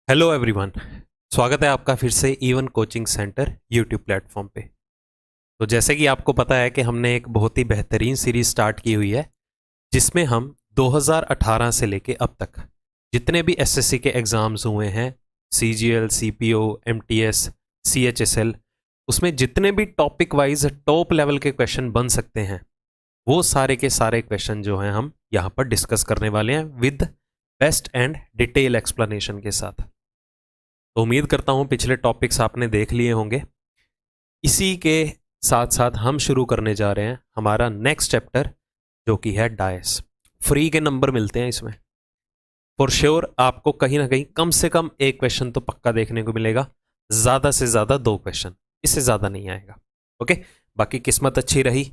Hello everyone. स्वागत है आपका फिर से even coaching centre YouTube platform पे। तो जैसे कि आपको पता है कि हमने एक बहुत ही बेहतरीन सीरीज स्टार्ट की हुई है जिसमें हम 2018 से लेके अब तक जितने भी एसएससी के एग्ज़ाम्स हुए हैं, सीजीएल, सीपीओ, एमटीएस, सीएचएसएल, उसमें जितने भी टॉपिक वाइज टॉप लेवल के क्वेश्चन बन सकते हैं वो सारे के सारे क्वेश्चन जो हैं हम यहाँ पर डिस्कस करने वाले हैं with best and detail explanation के साथ। तो उम्मीद करता हूं पिछले टॉपिक्स आपने देख लिए होंगे। इसी के साथ साथ हम शुरू करने जा रहे हैं हमारा नेक्स्ट चैप्टर जो कि है डायस। फ्री के नंबर मिलते हैं इसमें, फॉर श्योर आपको कहीं ना कहीं कम से कम एक क्वेश्चन तो पक्का देखने को मिलेगा, ज़्यादा से ज़्यादा 2 क्वेश्चन, इससे ज़्यादा नहीं आएगा। ओके, बाकी किस्मत अच्छी रही,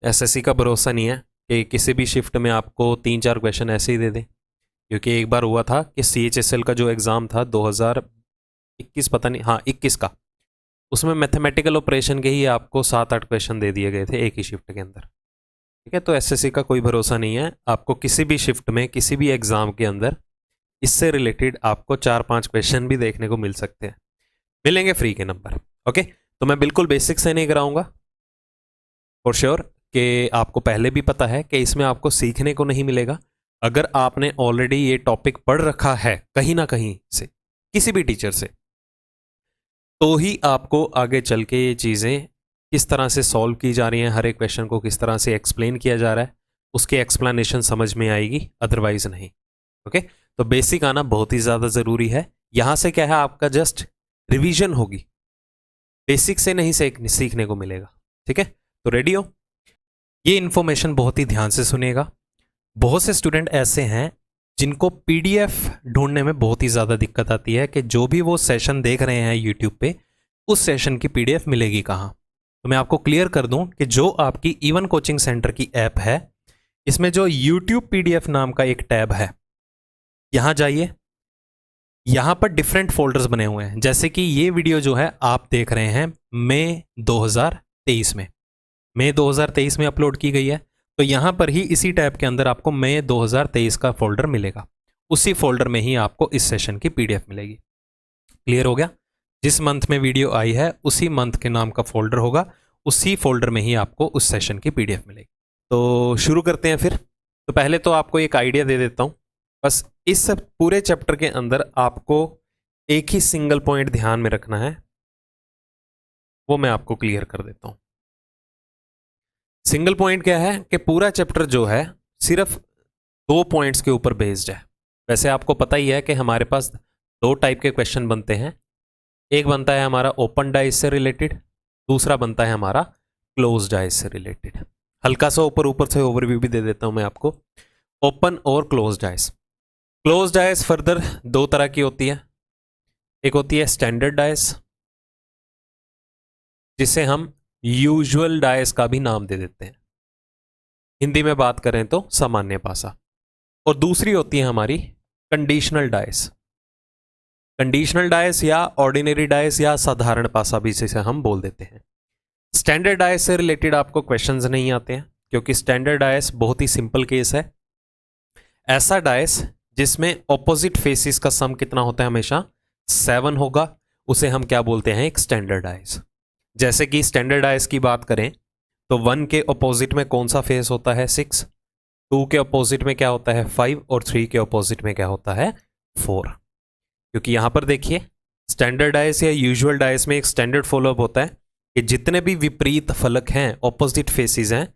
एसएससी का भरोसा नहीं है कि किसी भी शिफ्ट में आपको 3-4 क्वेश्चन ऐसे ही दे दें, क्योंकि एक बार हुआ था कि सीएचएसएल का जो एग्ज़ाम था 2021 पता नहीं, हाँ 21 का, उसमें मैथमेटिकल ऑपरेशन के ही आपको 7-8 क्वेश्चन दे दिए गए थे एक ही शिफ्ट के अंदर। ठीक है, तो एसएससी का कोई भरोसा नहीं है, आपको किसी भी शिफ्ट में किसी भी एग्ज़ाम के अंदर इससे रिलेटेड आपको 4-5 क्वेश्चन भी देखने को मिल सकते हैं, मिलेंगे फ्री के नंबर। ओके, तो मैं बिल्कुल बेसिक से नहीं कराऊंगा, फॉर श्योर कि आपको पहले भी पता है कि इसमें आपको सीखने को नहीं मिलेगा। अगर आपने ऑलरेडी ये टॉपिक पढ़ रखा है कहीं ना कहीं से, किसी भी टीचर से, तो ही आपको आगे चल के ये चीज़ें किस तरह से सॉल्व की जा रही हैं, हर एक क्वेश्चन को किस तरह से एक्सप्लेन किया जा रहा है, उसकी एक्सप्लेनेशन समझ में आएगी, अदरवाइज नहीं। ओके, तो बेसिक आना बहुत ही ज़्यादा ज़रूरी है। यहाँ से क्या है, आपका जस्ट रिवीजन होगी, बेसिक से नहीं सीखने को मिलेगा। ठीक है, तो रेडी हो? ये इन्फॉर्मेशन बहुत ही ध्यान से सुनिएगा। बहुत से स्टूडेंट ऐसे हैं जिनको पीडीएफ ढूंढने में बहुत ही ज़्यादा दिक्कत आती है कि जो भी वो सेशन देख रहे हैं यूट्यूब पे, उस सेशन की पीडीएफ मिलेगी कहाँ। तो मैं आपको क्लियर कर दूं कि जो आपकी इवन कोचिंग सेंटर की ऐप है, इसमें जो यूट्यूब पीडीएफ नाम का एक टैब है, यहाँ जाइए। यहाँ पर डिफरेंट फोल्डर्स बने हुए हैं, जैसे कि ये वीडियो जो है आप देख रहे हैं मई 2023 में, मई 2023 में अपलोड की गई है। तो यहाँ पर ही इसी टैब के अंदर आपको मई 2023 का फोल्डर मिलेगा, उसी फोल्डर में ही आपको इस सेशन की पीडीएफ मिलेगी। क्लियर हो गया? जिस मंथ में वीडियो आई है उसी मंथ के नाम का फोल्डर होगा, उसी फोल्डर में ही आपको उस सेशन की पीडीएफ मिलेगी। तो शुरू करते हैं फिर। तो पहले तो आपको एक आइडिया दे देता हूँ, बस इस पूरे चैप्टर के अंदर आपको एक ही सिंगल पॉइंट ध्यान में रखना है, वो मैं आपको क्लियर कर देता हूँ। सिंगल पॉइंट क्या है कि पूरा चैप्टर जो है सिर्फ 2 पॉइंट्स के ऊपर बेस्ड है। वैसे आपको पता ही है कि हमारे पास 2 टाइप के क्वेश्चन बनते हैं, एक बनता है हमारा ओपन डाइस से रिलेटेड, दूसरा बनता है हमारा क्लोज डाइस से रिलेटेड। हल्का सा ऊपर से ओवरव्यू भी दे देता हूं मैं आपको। ओपन और close dice. Close dice further 2 तरह की होती है, एक होती है स्टैंडर्ड डाइस, जिसे हम यूजुअल डाइस का भी नाम दे देते हैं, हिंदी में बात करें तो सामान्य पासा। और दूसरी होती है हमारी कंडीशनल डाइस। कंडीशनल डाइस या ऑर्डिनरी डाइस या साधारण पासा भी इसे हम बोल देते हैं। स्टैंडर्ड डाइस से रिलेटेड आपको क्वेश्चंस नहीं आते हैं, क्योंकि स्टैंडर्ड डाइस बहुत ही सिंपल केस है। ऐसा डाइस जिसमें ऑपोजिट फेसिस का सम कितना होता है, हमेशा 7 होगा, उसे हम क्या बोलते हैं, एक स्टैंडर्ड डाइस। जैसे कि स्टैंडर्ड डाइस की बात करें तो 1 के अपोजिट में कौन सा फेस होता है, 6, 2 के अपोजिट में क्या होता है, 5, और 3 के अपोजिट में क्या होता है, 4। क्योंकि यहां पर देखिए स्टैंडर्ड डाइस या यूजुअल डाइस में एक स्टैंडर्ड फॉलोअप होता है कि जितने भी विपरीत फलक हैं, ऑपोजिट फेसिस हैं,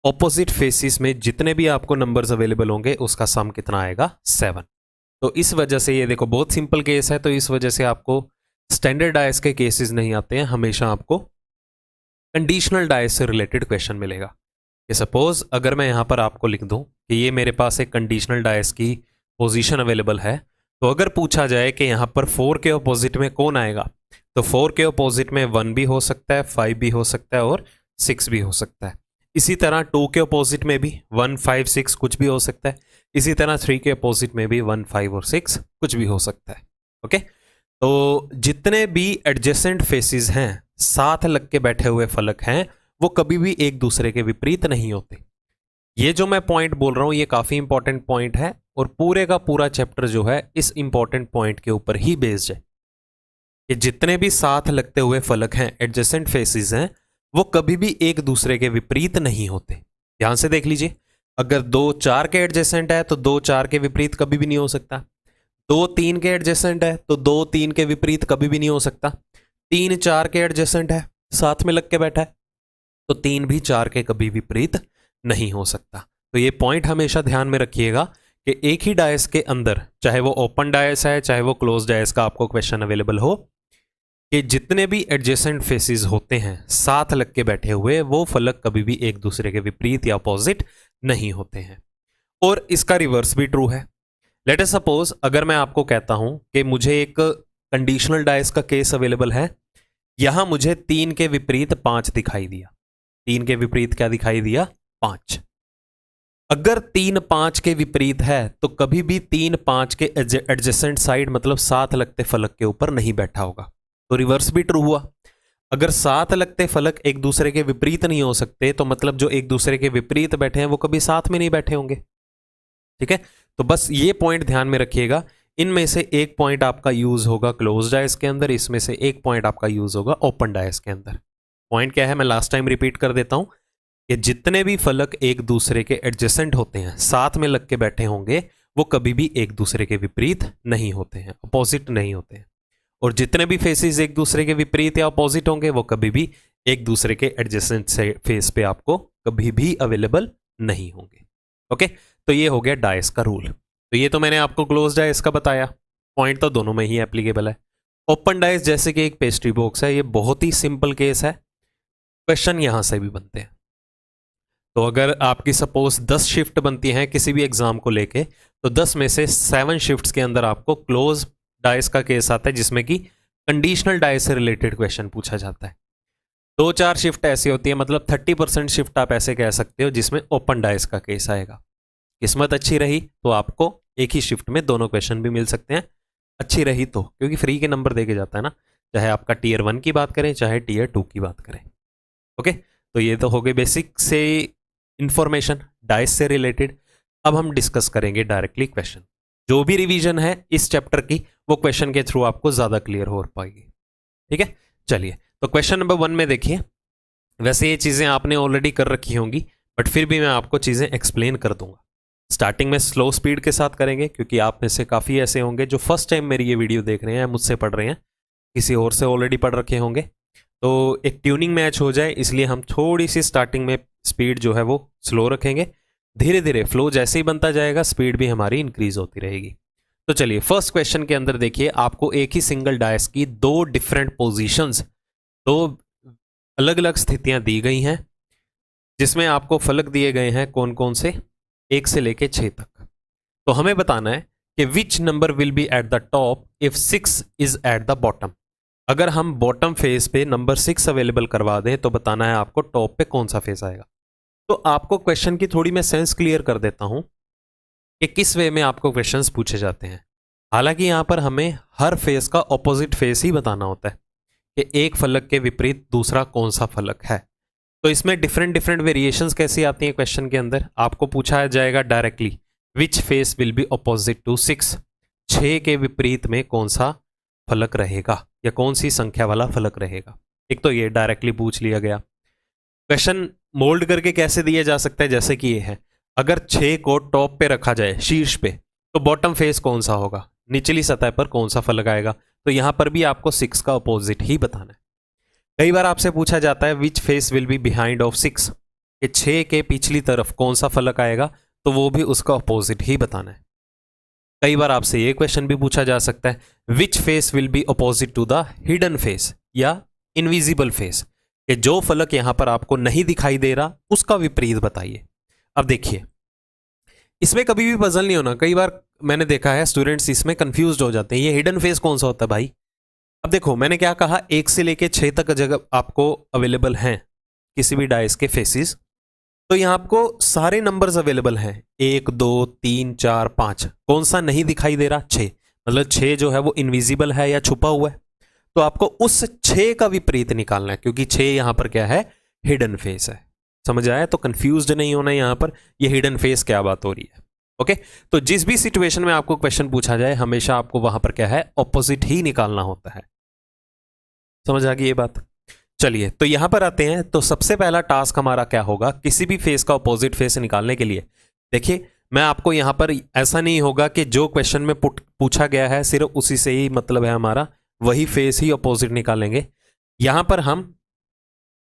ऑपोजिट फेसिस में जितने भी आपको नंबर्स अवेलेबल होंगे उसका सम कितना आएगा, 7। तो इस वजह से ये देखो बहुत सिंपल केस है, तो इस वजह से आपको स्टैंडर्ड डाइस के केसेस नहीं आते हैं, हमेशा आपको कंडीशनल डाइस से रिलेटेड क्वेश्चन मिलेगा। कि सपोज अगर मैं यहाँ पर आपको लिख दूं कि ये मेरे पास एक कंडीशनल डाइस की पोजीशन अवेलेबल है, तो अगर पूछा जाए कि यहाँ पर 4 के अपोजिट में कौन आएगा, तो 4 के अपोजिट में 1 भी हो सकता है, 5 भी हो सकता है और 6 भी हो सकता है। इसी तरह 2 के अपोजिट में भी 1, 5, 6 कुछ भी हो सकता है। इसी तरह 3 के अपोजिट में भी 1, 5 और 6 कुछ भी हो सकता है। ओके, तो जितने भी एडजेसेंट फेसिस हैं, साथ लग के बैठे हुए फलक हैं, वो कभी भी एक दूसरे के विपरीत नहीं होते। ये जो मैं पॉइंट बोल रहा हूं ये काफी इंपॉर्टेंट पॉइंट है, और पूरे का पूरा चैप्टर जो है इस इंपॉर्टेंट पॉइंट के ऊपर ही बेस्ड है कि जितने भी साथ लगते हुए फलक हैं, एडजेसेंट फेसेस हैं, वो कभी भी एक दूसरे के विपरीत नहीं होते। ध्यान से देख लीजिए, अगर 2 4 के एडजेसेंट है तो 2 4 के विपरीत कभी भी नहीं हो सकता। 2 3 के एडजेसेंट है तो 2 3 के विपरीत कभी भी नहीं हो सकता। 3 4 के एडजेसेंट है, साथ में लग के बैठा है, तो 3 भी 4 के कभी विपरीत नहीं हो सकता। तो ये पॉइंट हमेशा ध्यान में रखिएगा कि एक ही डायस के अंदर, चाहे वो ओपन डायस है चाहे वो क्लोज डायस का आपको क्वेश्चन अवेलेबल हो, कि जितने भी एडजेसेंट फेसेस होते हैं साथ लग के बैठे हुए, वो फलक कभी भी एक दूसरे के विपरीत या अपोजिट नहीं होते हैं। और इसका रिवर्स भी ट्रू है। लेट अस सपोज अगर मैं आपको कहता हूं कि मुझे एक कंडीशनल डायस का केस अवेलेबल है, यहां मुझे 3 के विपरीत 5 दिखाई दिया। 3 के विपरीत क्या दिखाई दिया? 5। अगर 3 5 के विपरीत है तो कभी भी 3 5 के एडजेसेंट साइड मतलब साथ लगते फलक के ऊपर नहीं बैठा होगा। तो रिवर्स भी ट्रू हुआ। अगर साथ लगते फलक एक दूसरे के विपरीत नहीं हो सकते तो मतलब जो एक दूसरे के विपरीत बैठे हैं वो कभी साथ में नहीं बैठे होंगे। ठीक है, तो बस ये पॉइंट ध्यान में रखिएगा। इनमें से एक पॉइंट आपका यूज होगा क्लोज डायस के अंदर, इसमें से एक पॉइंट आपका यूज होगा ओपन डायस के अंदर। पॉइंट क्या है, मैं लास्ट टाइम रिपीट कर देता हूं कि जितने भी फलक एक दूसरे के एडजेसेंट होते हैं, साथ में लग के बैठे होंगे, वो कभी भी एक दूसरे के विपरीत नहीं होते हैं, अपोजिट नहीं होते हैं। और जितने भी फेसेस एक दूसरे के विपरीत या अपोजिट होंगे, वो कभी भी एक दूसरे के एडजेसेंट फेस पे आपको कभी भी अवेलेबल नहीं होंगे। ओके, तो ये हो गया डायस का रूल। तो ये तो मैंने आपको क्लोज डायस का बताया, पॉइंट तो दोनों में ही एप्लीकेबल है। ओपन डायस जैसे कि एक पेस्ट्री बॉक्स है, ये बहुत ही सिंपल केस है, क्वेश्चन यहां से भी बनते हैं। तो अगर आपकी सपोज 10 शिफ्ट बनती हैं किसी भी एग्जाम को लेके, तो 10 में से 7 शिफ्ट्स के अंदर आपको क्लोज डायस का केस आता है, जिसमें कि कंडीशनल डायस से रिलेटेड क्वेश्चन पूछा जाता है। 2 4 शिफ्ट ऐसी होती है, मतलब 30% शिफ्ट आप ऐसे कह सकते हो जिसमें ओपन डायस का केस आएगा। किस्मत अच्छी रही तो आपको एक ही शिफ्ट में दोनों क्वेश्चन भी मिल सकते हैं, अच्छी रही तो, क्योंकि फ्री के नंबर देके जाता है ना, चाहे आपका टीयर 1 की बात करें चाहे टीयर 2 की बात करें। ओके, तो ये तो हो गई बेसिक से इंफॉर्मेशन डायस से रिलेटेड। अब हम डिस्कस करेंगे डायरेक्टली क्वेश्चन। जो भी रिवीजन है इस चैप्टर की, वो क्वेश्चन के थ्रू आपको ज्यादा क्लियर हो पाएगी। ठीक है, चलिए तो क्वेश्चन नंबर 1 में देखिए। वैसे ये चीजें आपने ऑलरेडी कर रखी होंगी, बट फिर भी मैं आपको चीजें एक्सप्लेन कर दूंगा। स्टार्टिंग में स्लो स्पीड के साथ करेंगे, क्योंकि आप में से काफी ऐसे होंगे जो फर्स्ट टाइम मेरी ये वीडियो देख रहे हैं, मुझसे पढ़ रहे हैं, किसी और से ऑलरेडी पढ़ रखे होंगे, तो एक ट्यूनिंग मैच हो जाए, इसलिए हम थोड़ी सी स्टार्टिंग में स्पीड जो है वो स्लो रखेंगे। धीरे धीरे फ्लो जैसे ही बनता जाएगा, स्पीड भी हमारी इंक्रीज होती रहेगी। तो चलिए फर्स्ट क्वेश्चन के अंदर देखिए, आपको एक ही सिंगल डायस की 2 डिफरेंट पोजीशंस, 2 अलग अलग स्थितियां दी गई हैं, जिसमें आपको फलक दिए गए हैं कौन कौन से, 1 से लेके 6 तक। तो हमें बताना है कि which number will be at the top if 6 is at the bottom. अगर हम बॉटम फेस पे नंबर 6 अवेलेबल करवा दें तो बताना है आपको टॉप पे कौन सा फेस आएगा। तो आपको क्वेश्चन की थोड़ी मैं सेंस क्लियर कर देता हूं कि किस वे में आपको क्वेश्चंस पूछे जाते हैं। हालांकि यहां पर हमें हर फेस का ऑपोजिट फेस ही बताना होता है कि एक फलक के विपरीत दूसरा कौन सा फलक है। तो इसमें डिफरेंट डिफरेंट वेरिएशंस कैसी आती हैं क्वेश्चन के अंदर, आपको पूछा जाएगा directly which face will be opposite to 6, 6 के विपरीत में कौन सा फलक रहेगा या कौन सी संख्या वाला फलक रहेगा। एक तो ये डायरेक्टली पूछ लिया गया। क्वेश्चन मोल्ड करके कैसे दिया जा सकता है, जैसे कि ये है, अगर 6 को टॉप पे रखा जाए शीर्ष पे, तो बॉटम फेस कौन सा होगा, निचली सतह पर कौन सा फलक आएगा। तो यहां पर भी आपको 6 का अपोजिट ही बताना है। कई बार आपसे पूछा जाता है which face will be behind of 6, कि 6 के पिछली तरफ कौन सा फलक आएगा, तो वो भी उसका अपोजिट ही बताना है। कई बार आपसे ये क्वेश्चन भी पूछा जा सकता है which face will be opposite to the hidden face या इनविजिबल फेस, कि जो फलक यहां पर आपको नहीं दिखाई दे रहा उसका विपरीत बताइए। अब देखिए, इसमें कभी भी पजल नहीं होना। कई बार मैंने देखा है स्टूडेंट्स इसमें कंफ्यूज्ड हो जाते हैं, ये हिडन फेस कौन सा होता है भाई। अब देखो मैंने क्या कहा, 1 से लेके 6 तक जगह आपको अवेलेबल हैं किसी भी डायस के फेसिस, तो यहां आपको सारे नंबर्स अवेलेबल हैं, 1 2 3 4 5। कौन सा नहीं दिखाई दे रहा, 6, मतलब 6 जो है वो इनविजिबल है या छुपा हुआ है। तो आपको उस 6 का विपरीत निकालना है, क्योंकि 6 यहां पर क्या है, हिडन फेस है। समझ आया, तो कंफ्यूज्ड नहीं होना यहां पर ये हिडन फेस क्या बात हो रही है। ओके, तो जिस भी सिचुएशन में आपको क्वेश्चन पूछा जाए हमेशा आपको वहां पर क्या है, ऑपोजिट ही निकालना होता है। समझ आ गई ये बात? चलिए तो यहां पर आते हैं। तो सबसे पहला टास्क हमारा क्या होगा, किसी भी फेस का ऑपोजिट फेस निकालने के लिए। देखिए मैं आपको यहां पर ऐसा नहीं होगा कि जो क्वेश्चन में पूछा गया है सिर्फ उसी से ही मतलब है हमारा, वही फेस ही ऑपोजिट निकालेंगे। यहां पर हम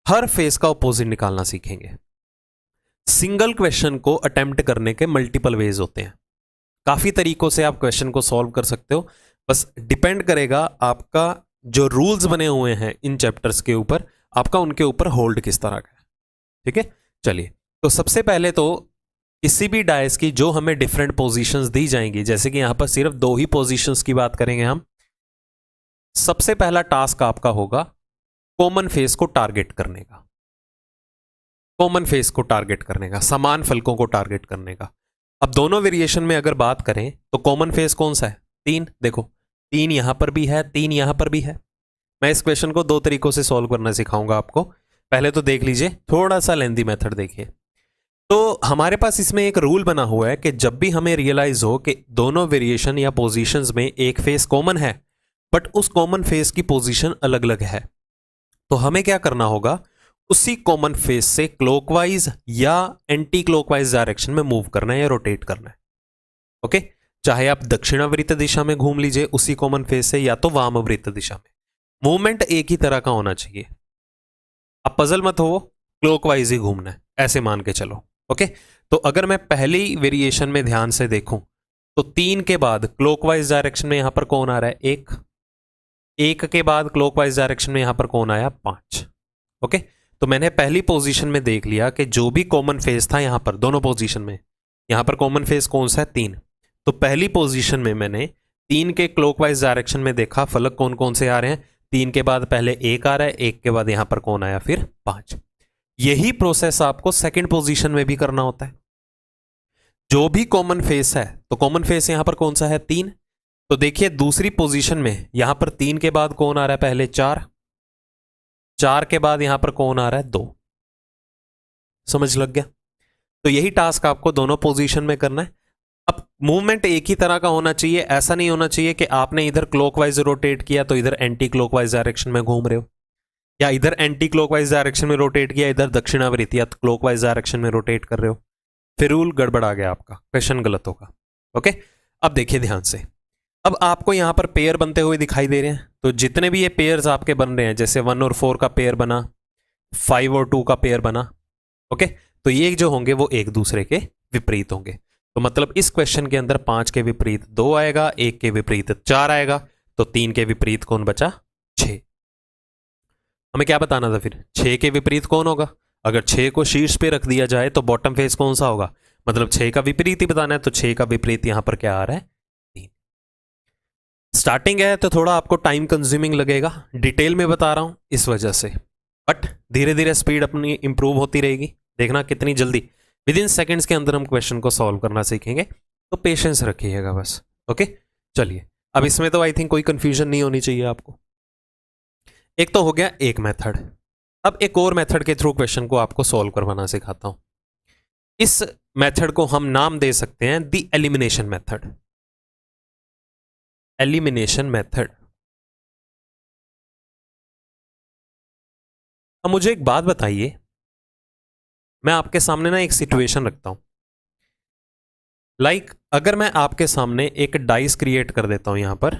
हर फेस का ऑपोजिट निकालना सीखेंगे। सिंगल क्वेश्चन को अटेम्प्ट करने के मल्टीपल वेज होते हैं, काफी तरीकों से आप क्वेश्चन को सॉल्व कर सकते हो, बस डिपेंड करेगा आपका जो रूल्स बने हुए हैं इन चैप्टर्स के ऊपर, आपका उनके ऊपर होल्ड किस तरह का है। ठीक है, चलिए तो सबसे पहले तो किसी भी डायस की जो हमें डिफरेंट पोजीशंस दी जाएंगी, जैसे कि यहां पर सिर्फ 2 ही पोजीशंस की बात करेंगे हम। सबसे पहला टास्क आपका होगा कॉमन फेस को टारगेट करने का, कॉमन फेस को टारगेट करने का, समान फलकों को टारगेट करने का। अब दोनों वेरिएशन में अगर बात करें तो कॉमन फेस कौन सा है, 3। देखो 3 यहां पर भी है, 3 यहां पर भी है। मैं इस क्वेश्चन को 2 तरीकों से सॉल्व करना सिखाऊंगा आपको। पहले तो देख लीजिए, थोड़ा सा लेंदी मेथड देखिए। तो हमारे पास इसमें एक रूल बना हुआ है कि जब भी हमें रियलाइज हो कि दोनों वेरिएशन या पोजीशंस में एक फेस कॉमन है बट उस कॉमन फेस की पोजीशन अलग अलग है, तो हमें क्या करना होगा, उसी कॉमन फेस से क्लॉकवाइज या एंटी क्लॉकवाइज डायरेक्शन में मूव करना है या रोटेट करना है। ओके, चाहे आप दक्षिणावृत्त दिशा में घूम लीजिए उसी कॉमन फेस से, या तो वामवृत्त दिशा में, मूवमेंट एक ही तरह का होना चाहिए। अब पजल मत हो, क्लॉकवाइज ही घूमना है, ऐसे मान के चलो। ओके, तो अगर मैं पहली वेरिएशन में ध्यान से देखूं तो 3 के बाद क्लॉकवाइज डायरेक्शन में यहां पर कौन आ रहा है, 1 के बाद क्लॉकवाइज डायरेक्शन में यहां पर कौन आया, 5। ओके, तो मैंने पहली पोजीशन में देख लिया कि जो भी कॉमन फेस था यहां पर, दोनों पोजीशन में, यहां पर कॉमन फेस कौन सा है, 3। तो पहली पोजीशन में मैंने 3 के क्लॉकवाइज डायरेक्शन में देखा फलक कौन कौन से आ रहे हैं। 3 के बाद पहले 1 आ रहा है, 1 के बाद यहां पर कौन आया, फिर 5। यही प्रोसेस आपको सेकंड पोजीशन में भी करना होता है। जो भी कॉमन फेस है, तो कॉमन फेस यहां पर कौन सा है, 3। तो देखिए दूसरी पोजीशन में यहां पर 3 के बाद कौन आ रहा है, पहले 4, 4 के बाद यहां पर कौन आ रहा है, 2। समझ लग गया? तो यही टास्क आपको दोनों पोजीशन में करना है। अब मूवमेंट एक ही तरह का होना चाहिए, ऐसा नहीं होना चाहिए कि आपने इधर क्लॉकवाइज रोटेट किया तो इधर एंटी क्लॉकवाइज डायरेक्शन में घूम रहे हो, या इधर एंटी क्लॉकवाइज डायरेक्शन में रोटेट किया इधर दक्षिणावृत्त या क्लॉकवाइज डायरेक्शन में रोटेट कर रहे हो, फिर रूल गड़बड़ आ गया, आपका क्वेश्चन गलत होगा। ओके, अब देखिए ध्यान से, अब आपको यहां पर पेयर बनते हुए दिखाई दे रहे हैं। तो जितने भी ये पेयर्स आपके बन रहे हैं, जैसे 1 और 4 का पेयर बना, 5 और 2 का पेयर बना, ओके, तो ये जो होंगे वो एक दूसरे के विपरीत होंगे। तो मतलब इस क्वेश्चन के अंदर 5 के विपरीत 2 आएगा, 1 के विपरीत 4 आएगा, तो 3 के विपरीत कौन बचा, 6। हमें क्या बताना था फिर, 6 के विपरीत कौन होगा। अगर 6 को शीर्ष पे रख दिया जाए तो बॉटम फेस कौन सा होगा, मतलब 6 का विपरीत ही बताना है। तो 6 का विपरीत यहां पर क्या आ रहा है, 3। स्टार्टिंग है तो थोड़ा आपको टाइम कंज्यूमिंग लगेगा, डिटेल में बता रहा हूं इस वजह से, बट धीरे धीरे स्पीड अपनी इंप्रूव होती रहेगी। देखना कितनी जल्दी विद इन सेकेंड्स के अंदर हम क्वेश्चन को सॉल्व करना सीखेंगे, तो पेशेंस रखिएगा बस। ओके, चलिए अब इसमें तो आई थिंक कोई कंफ्यूजन नहीं होनी चाहिए आपको। एक तो हो गया एक मेथड, अब एक और मेथड के थ्रू क्वेश्चन को आपको सॉल्व करवाना सिखाता हूं। इस मेथड को हम नाम दे सकते हैं the elimination method. Elimination method. अब मुझे एक बात बताइए, मैं आपके सामने ना एक सिचुएशन रखता हूं, लाइक अगर मैं आपके सामने एक डाइस क्रिएट कर देता हूं यहां पर,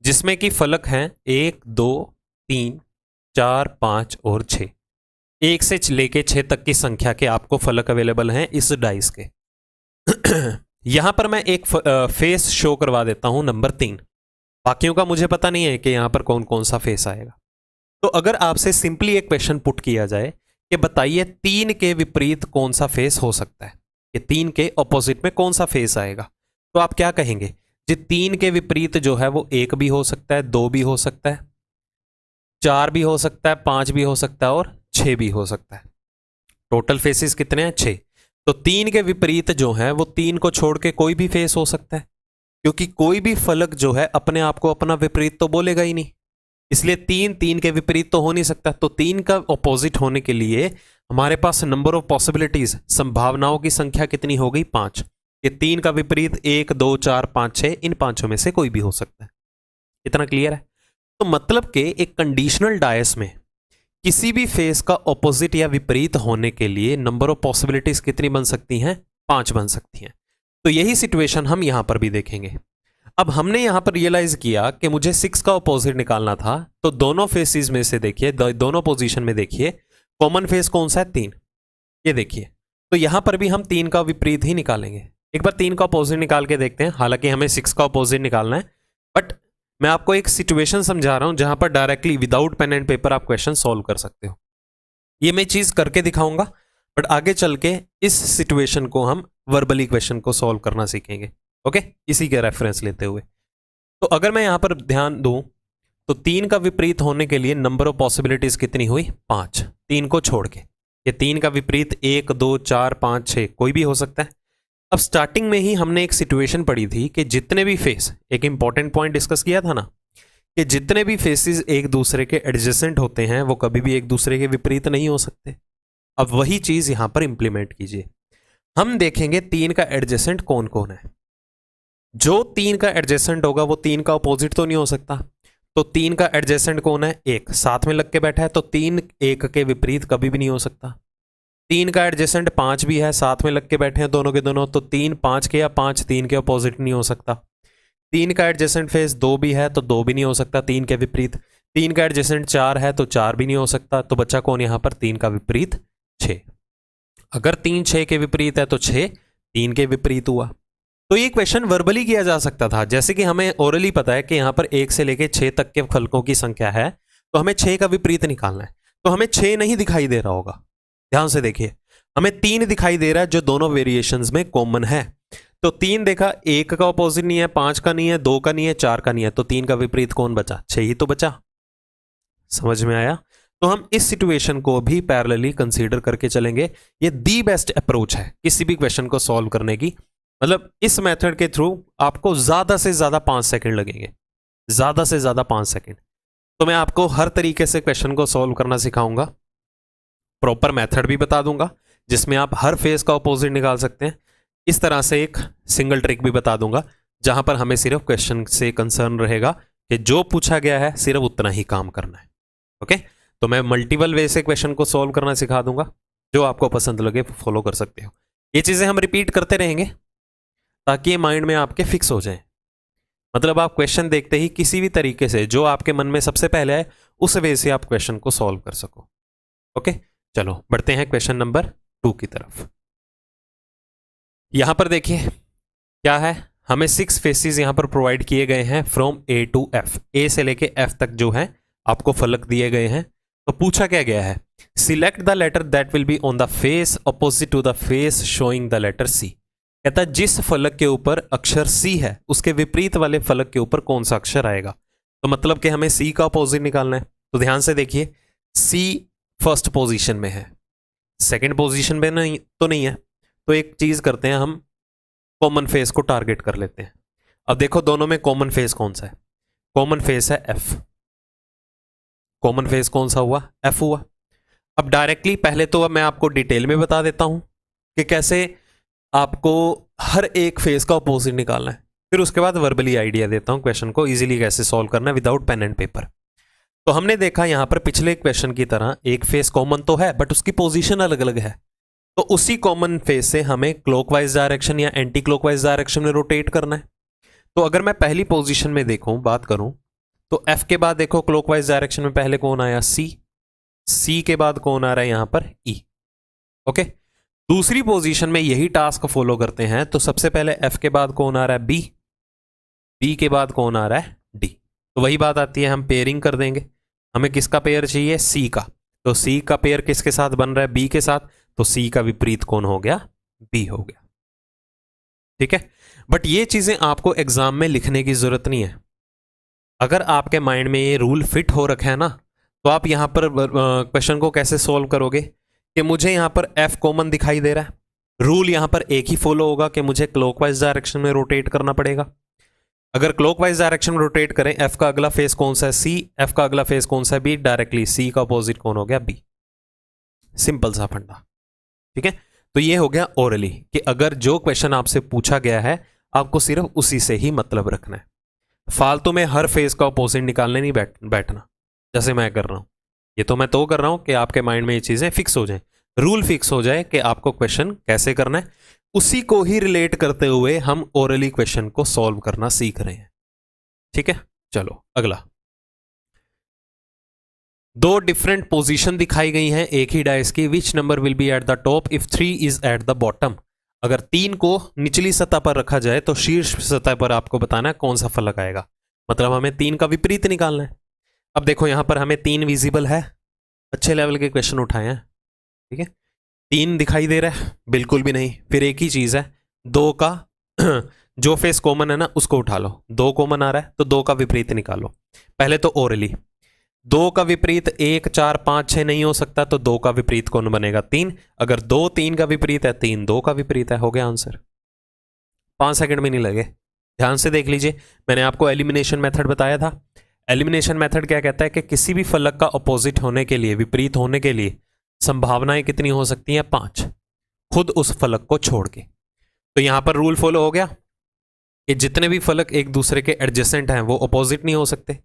जिसमें कि फलक हैं 1 2 3 4 5 और 6, 1 से लेके 6 तक की संख्या के आपको फलक अवेलेबल हैं इस डाइस के। यहां पर मैं एक फेस शो करवा देता हूं नंबर 3, बाकियों का मुझे पता नहीं है कि यहां पर कौन कौन सा फेस आएगा। तो अगर आपसे सिंपली एक क्वेश्चन पुट किया जाए कि बताइए 3 के विपरीत कौन सा फेस हो सकता है, कि 3 के ऑपोजिट में कौन सा फेस आएगा, तो आप क्या कहेंगे जी, 3 के विपरीत जो है वो 1 भी हो सकता है, 2 भी हो सकता है, 4 भी हो सकता है, 5 भी हो सकता है और 6 भी हो सकता है। टोटल फेसेस कितने हैं, 6। तो 3 के विपरीत जो है वो 3 को छोड़ के कोई भी फेस हो सकता है, क्योंकि कोई भी फलक जो है अपने आप को अपना विपरीत तो बोलेगा ही नहीं, इसलिए 3 3 के विपरीत तो हो नहीं सकता। तो 3 का ऑपोजिट होने के लिए हमारे पास नंबर ऑफ पॉसिबिलिटीज, संभावनाओं की संख्या कितनी हो गई? 5। ये 3 का विपरीत 1, 2, 4, 5, 6, इन पांचों में से कोई भी हो सकता है। इतना क्लियर है? तो मतलब कि एक कंडीशनल डायस में किसी भी फेस का ऑपोजिट या विपरीत होने के लिए नंबर ऑफ पॉसिबिलिटीज कितनी बन सकती हैं? 5 बन सकती हैं। तो यही सिचुएशन हम यहां पर भी देखेंगे। अब हमने यहां पर रियलाइज किया कि मुझे 6 का ऑपोजिट निकालना था, तो दोनों फेसेस में से देखिए, दोनों पोजीशन में देखिए, कॉमन फेस कौन सा है? 3। ये देखिए, तो यहां पर भी हम 3 का विपरीत ही निकालेंगे। एक बार 3 का ऑपोजिट निकाल के देखते हैं। हालांकि हमें 6 का ऑपोजिट निकालना है, बट मैं आपको एक सिचुएशन समझा रहा हूं जहां पर directly without pen and paper आप क्वेश्चन सॉल्व कर सकते हो। ये मैं चीज करके दिखाऊंगा, बट आगे चल के इस सिचुएशन को हम वर्बली क्वेश्चन को सॉल्व करना सीखेंगे। ओके, इसी के रेफरेंस लेते हुए। तो अगर मैं यहां पर ध्यान दूं तो 3 का विपरीत होने के लिए नंबर ऑफ पॉसिबिलिटीज कितनी हुई? 5। 3 को छोड़ के ये 3 का विपरीत 1, 2, 4, 5, 6 कोई भी हो सकता है। अब स्टार्टिंग में ही हमने एक सिचुएशन पढ़ी थी कि जितने भी फेस, एक इंपॉर्टेंट पॉइंट डिस्कस किया था ना, कि जितने भी फेसेस एक दूसरे के एडजेसेंट होते हैं वो कभी भी एक दूसरे के विपरीत नहीं हो सकते। अब वही चीज यहां पर इंप्लीमेंट कीजिए। हम देखेंगे 3 का एडजेसेंट कौन कौन है। जो 3 का एडजेसेंट होगा वो 3 का अपोजिट तो नहीं हो सकता। तो 3 का एडजेसेंट कौन है? 1 साथ में लग के बैठा है, तो 3 1 के विपरीत कभी भी नहीं हो सकता। 3 का एडजेसेंट 5 भी है, साथ में लग के बैठे हैं दोनों के दोनों, तो 3 5 के या 5 3 के अपोजिट नहीं हो सकता। 3 का एडजेसेंट फेस 2 भी है, तो 2 भी नहीं हो सकता 3 के विपरीत। 3 का एडजेसेंट 4 है, तो 4 भी नहीं हो सकता। तो बच्चा कौन यहां पर? 3 का विपरीत 6। अगर 3 6 के विपरीत है तो 6 3 के विपरीत हुआ। तो ये क्वेश्चन वर्बली किया जा सकता था, जैसे कि हमें ओरली पता है कि यहां पर 1 से लेके 6 तक के फलकों की संख्या है, तो हमें 6 का विपरीत निकालना है। तो हमें 6 नहीं दिखाई दे रहा होगा, ध्यान से देखिए, हमें 3 दिखाई दे रहा है जो दोनों वेरिएशंस में कॉमन है। तो 3 देखा, 1 का ऑपोजिट नहीं है, 5 का नहीं है, 2 का नहीं है, 4 का नहीं है, तो 3 का विपरीत कौन बचा? 6 ही तो बचा। समझ में आया? तो हम इस सिचुएशन को भी पैरेलली कंसीडर करके चलेंगे। ये दी बेस्ट अप्रोच है किसी भी क्वेश्चन को सॉल्व करने की। मतलब इस मेथड के थ्रू आपको ज्यादा से ज्यादा 5 सेकंड लगेंगे, ज्यादा से ज्यादा 5 सेकंड। तो मैं आपको हर तरीके से क्वेश्चन को सॉल्व करना सिखाऊंगा, प्रॉपर मेथड भी बता दूंगा जिसमें आप हर फेस का ऑपोजिट निकाल सकते हैं। इस तरह से एक सिंगल ट्रिक भी बता दूंगा जहां पर हमें सिर्फ क्वेश्चन से कंसर्न रहेगा कि जो पूछा गया है सिर्फ उतना ही काम करना है। ओके, तो मैं मल्टीपल वे से क्वेश्चन को सॉल्व करना सिखा दूंगा, जो आपको पसंद लगे फॉलो कर सकते हो। ये चीजें हम रिपीट करते रहेंगे ताकि ये माइंड में आपके फिक्स हो जाए। मतलब आप क्वेश्चन देखते ही किसी भी तरीके से जो आपके मन में सबसे पहले है उस वे से आप क्वेश्चन को सॉल्व कर सको। ओके, चलो बढ़ते हैं क्वेश्चन नंबर 2 की तरफ। यहां पर देखिए क्या है, हमें 6 फेसेस यहां पर प्रोवाइड किए गए हैं फ्रॉम ए टू एफ। ए से लेके एफ तक जो है आपको फलक दिए गए हैं। तो पूछा क्या गया है? Select the letter that will be on the face opposite to the face showing the letter C. कहता है जिस फलक के ऊपर अक्षर सी है उसके विपरीत वाले फलक के ऊपर कौन सा अक्षर आएगा। तो मतलब कि हमें सी का अपोजिट निकालना है। तो ध्यान से देखिए, सी फर्स्ट पोजीशन में है, सेकंड पोजीशन में नहीं तो नहीं है। तो एक चीज करते हैं, हम कॉमन फेस को टारगेट कर लेते हैं। अब देखो दोनों में कॉमन फेस कौन सा है? कॉमन फेस है एफ। कॉमन फेस कौन सा हुआ? एफ हुआ। अब डायरेक्टली पहले तो अब मैं आपको डिटेल में बता देता हूं कि कैसे आपको हर एक फेस का अपोजिट निकालना है, फिर उसके बाद वर्बली आइडिया देता हूं क्वेश्चन को इजीली कैसे सॉल्व करना है विदाउट पेन एंड पेपर। तो हमने देखा यहां पर पिछले क्वेश्चन की तरह एक फेस कॉमन तो है बट उसकी पोजीशन अलग अलग है। तो उसी कॉमन फेस से हमें क्लॉकवाइज डायरेक्शन या एंटी क्लॉकवाइज डायरेक्शन में रोटेट करना है। तो अगर मैं पहली पोजीशन में देखूं, बात करूं, तो एफ के बाद देखो क्लॉकवाइज डायरेक्शन में पहले कौन आया? सी। सी के बाद कौन आ रहा है यहां पर? ई। ओके, दूसरी पोजीशन में यही टास्क फॉलो करते हैं। तो सबसे पहले एफ के बाद कौन आ रहा है? बी। बी के बाद कौन आ रहा है? डी। तो वही बात आती है, हम पेयरिंग कर देंगे। हमें किसका पेयर चाहिए? सी का। तो सी का पेयर किसके साथ बन रहा है? बी के साथ। तो सी का विपरीत कौन हो गया? बी हो गया। ठीक है, बट ये चीजें आपको एग्जाम में लिखने की जरूरत नहीं है। अगर आपके माइंड में ये रूल फिट हो रखा है ना, तो आप यहां पर क्वेश्चन को कैसे सॉल्व करोगे कि मुझे यहां पर एफ कॉमन दिखाई दे रहा है, रूल यहां पर एक ही फॉलो होगा कि मुझे क्लॉकवाइज डायरेक्शन में रोटेट करना पड़ेगा। अगर क्लॉकवाइज डायरेक्शन में रोटेट करें, एफ का अगला फेस कौन सा है? सी। एफ का अगला फेस कौन सा है? बी। डायरेक्टली सी का अपोजिट कौन हो गया? बी। सिंपल सा फंडा। ठीक है, तो ये हो गया ओरली कि अगर जो क्वेश्चन आपसे पूछा गया है आपको सिर्फ उसी से ही मतलब रखना है, फालतू में हर फेज का अपोजिट निकालने नहीं बैठना जैसे मैं कर रहा हूं। ये तो मैं तो कर रहा हूं कि आपके माइंड में ये चीजें फिक्स हो जाए, रूल फिक्स हो जाए कि आपको क्वेश्चन कैसे करना है, उसी को ही रिलेट करते हुए हम ओरली क्वेश्चन को सॉल्व करना सीख रहे हैं। ठीक है, चलो अगला। दो डिफरेंट पोजीशन दिखाई गई हैं एक ही डाइस की। Which number will be at the top if 3 is at the bottom. अगर 3 को निचली सतह पर रखा जाए तो शीर्ष सतह पर आपको बताना है कौन सा फलक आएगा, मतलब हमें 3 का विपरीत निकालना है। अब देखो यहां पर हमें 3 विजिबल है, अच्छे लेवल के क्वेश्चन उठाए हैं। ठीक है, 3 दिखाई दे रहा है, बिल्कुल भी नहीं। फिर एक ही चीज है, 2 का जो फेस कॉमन है ना उसको उठा लो, 2 कॉमन आ रहा है तो 2 का विपरीत निकालो। पहले तो ओरली 2 का विपरीत 1 4 5 6 नहीं हो सकता, तो 2 का विपरीत कौन बनेगा 3। अगर 2 3 का विपरीत है, 3 2 का विपरीत है, हो गया आंसर। 5 सेकंड में नहीं लगे, ध्यान से देख लीजिए। मैंने आपको एलिमिनेशन मेथड बताया था। एलिमिनेशन मेथड क्या कहता है कि किसी भी फलक का अपोजिट होने के लिए, विपरीत होने के लिए संभावनाएं कितनी हो सकती हैं 5, खुद उस फलक को छोड़ के। तो यहां पर रूल फॉलो हो गया कि जितने भी फलक एक दूसरे के एडजेसेंट हैं वो अपोजिट नहीं हो सकते।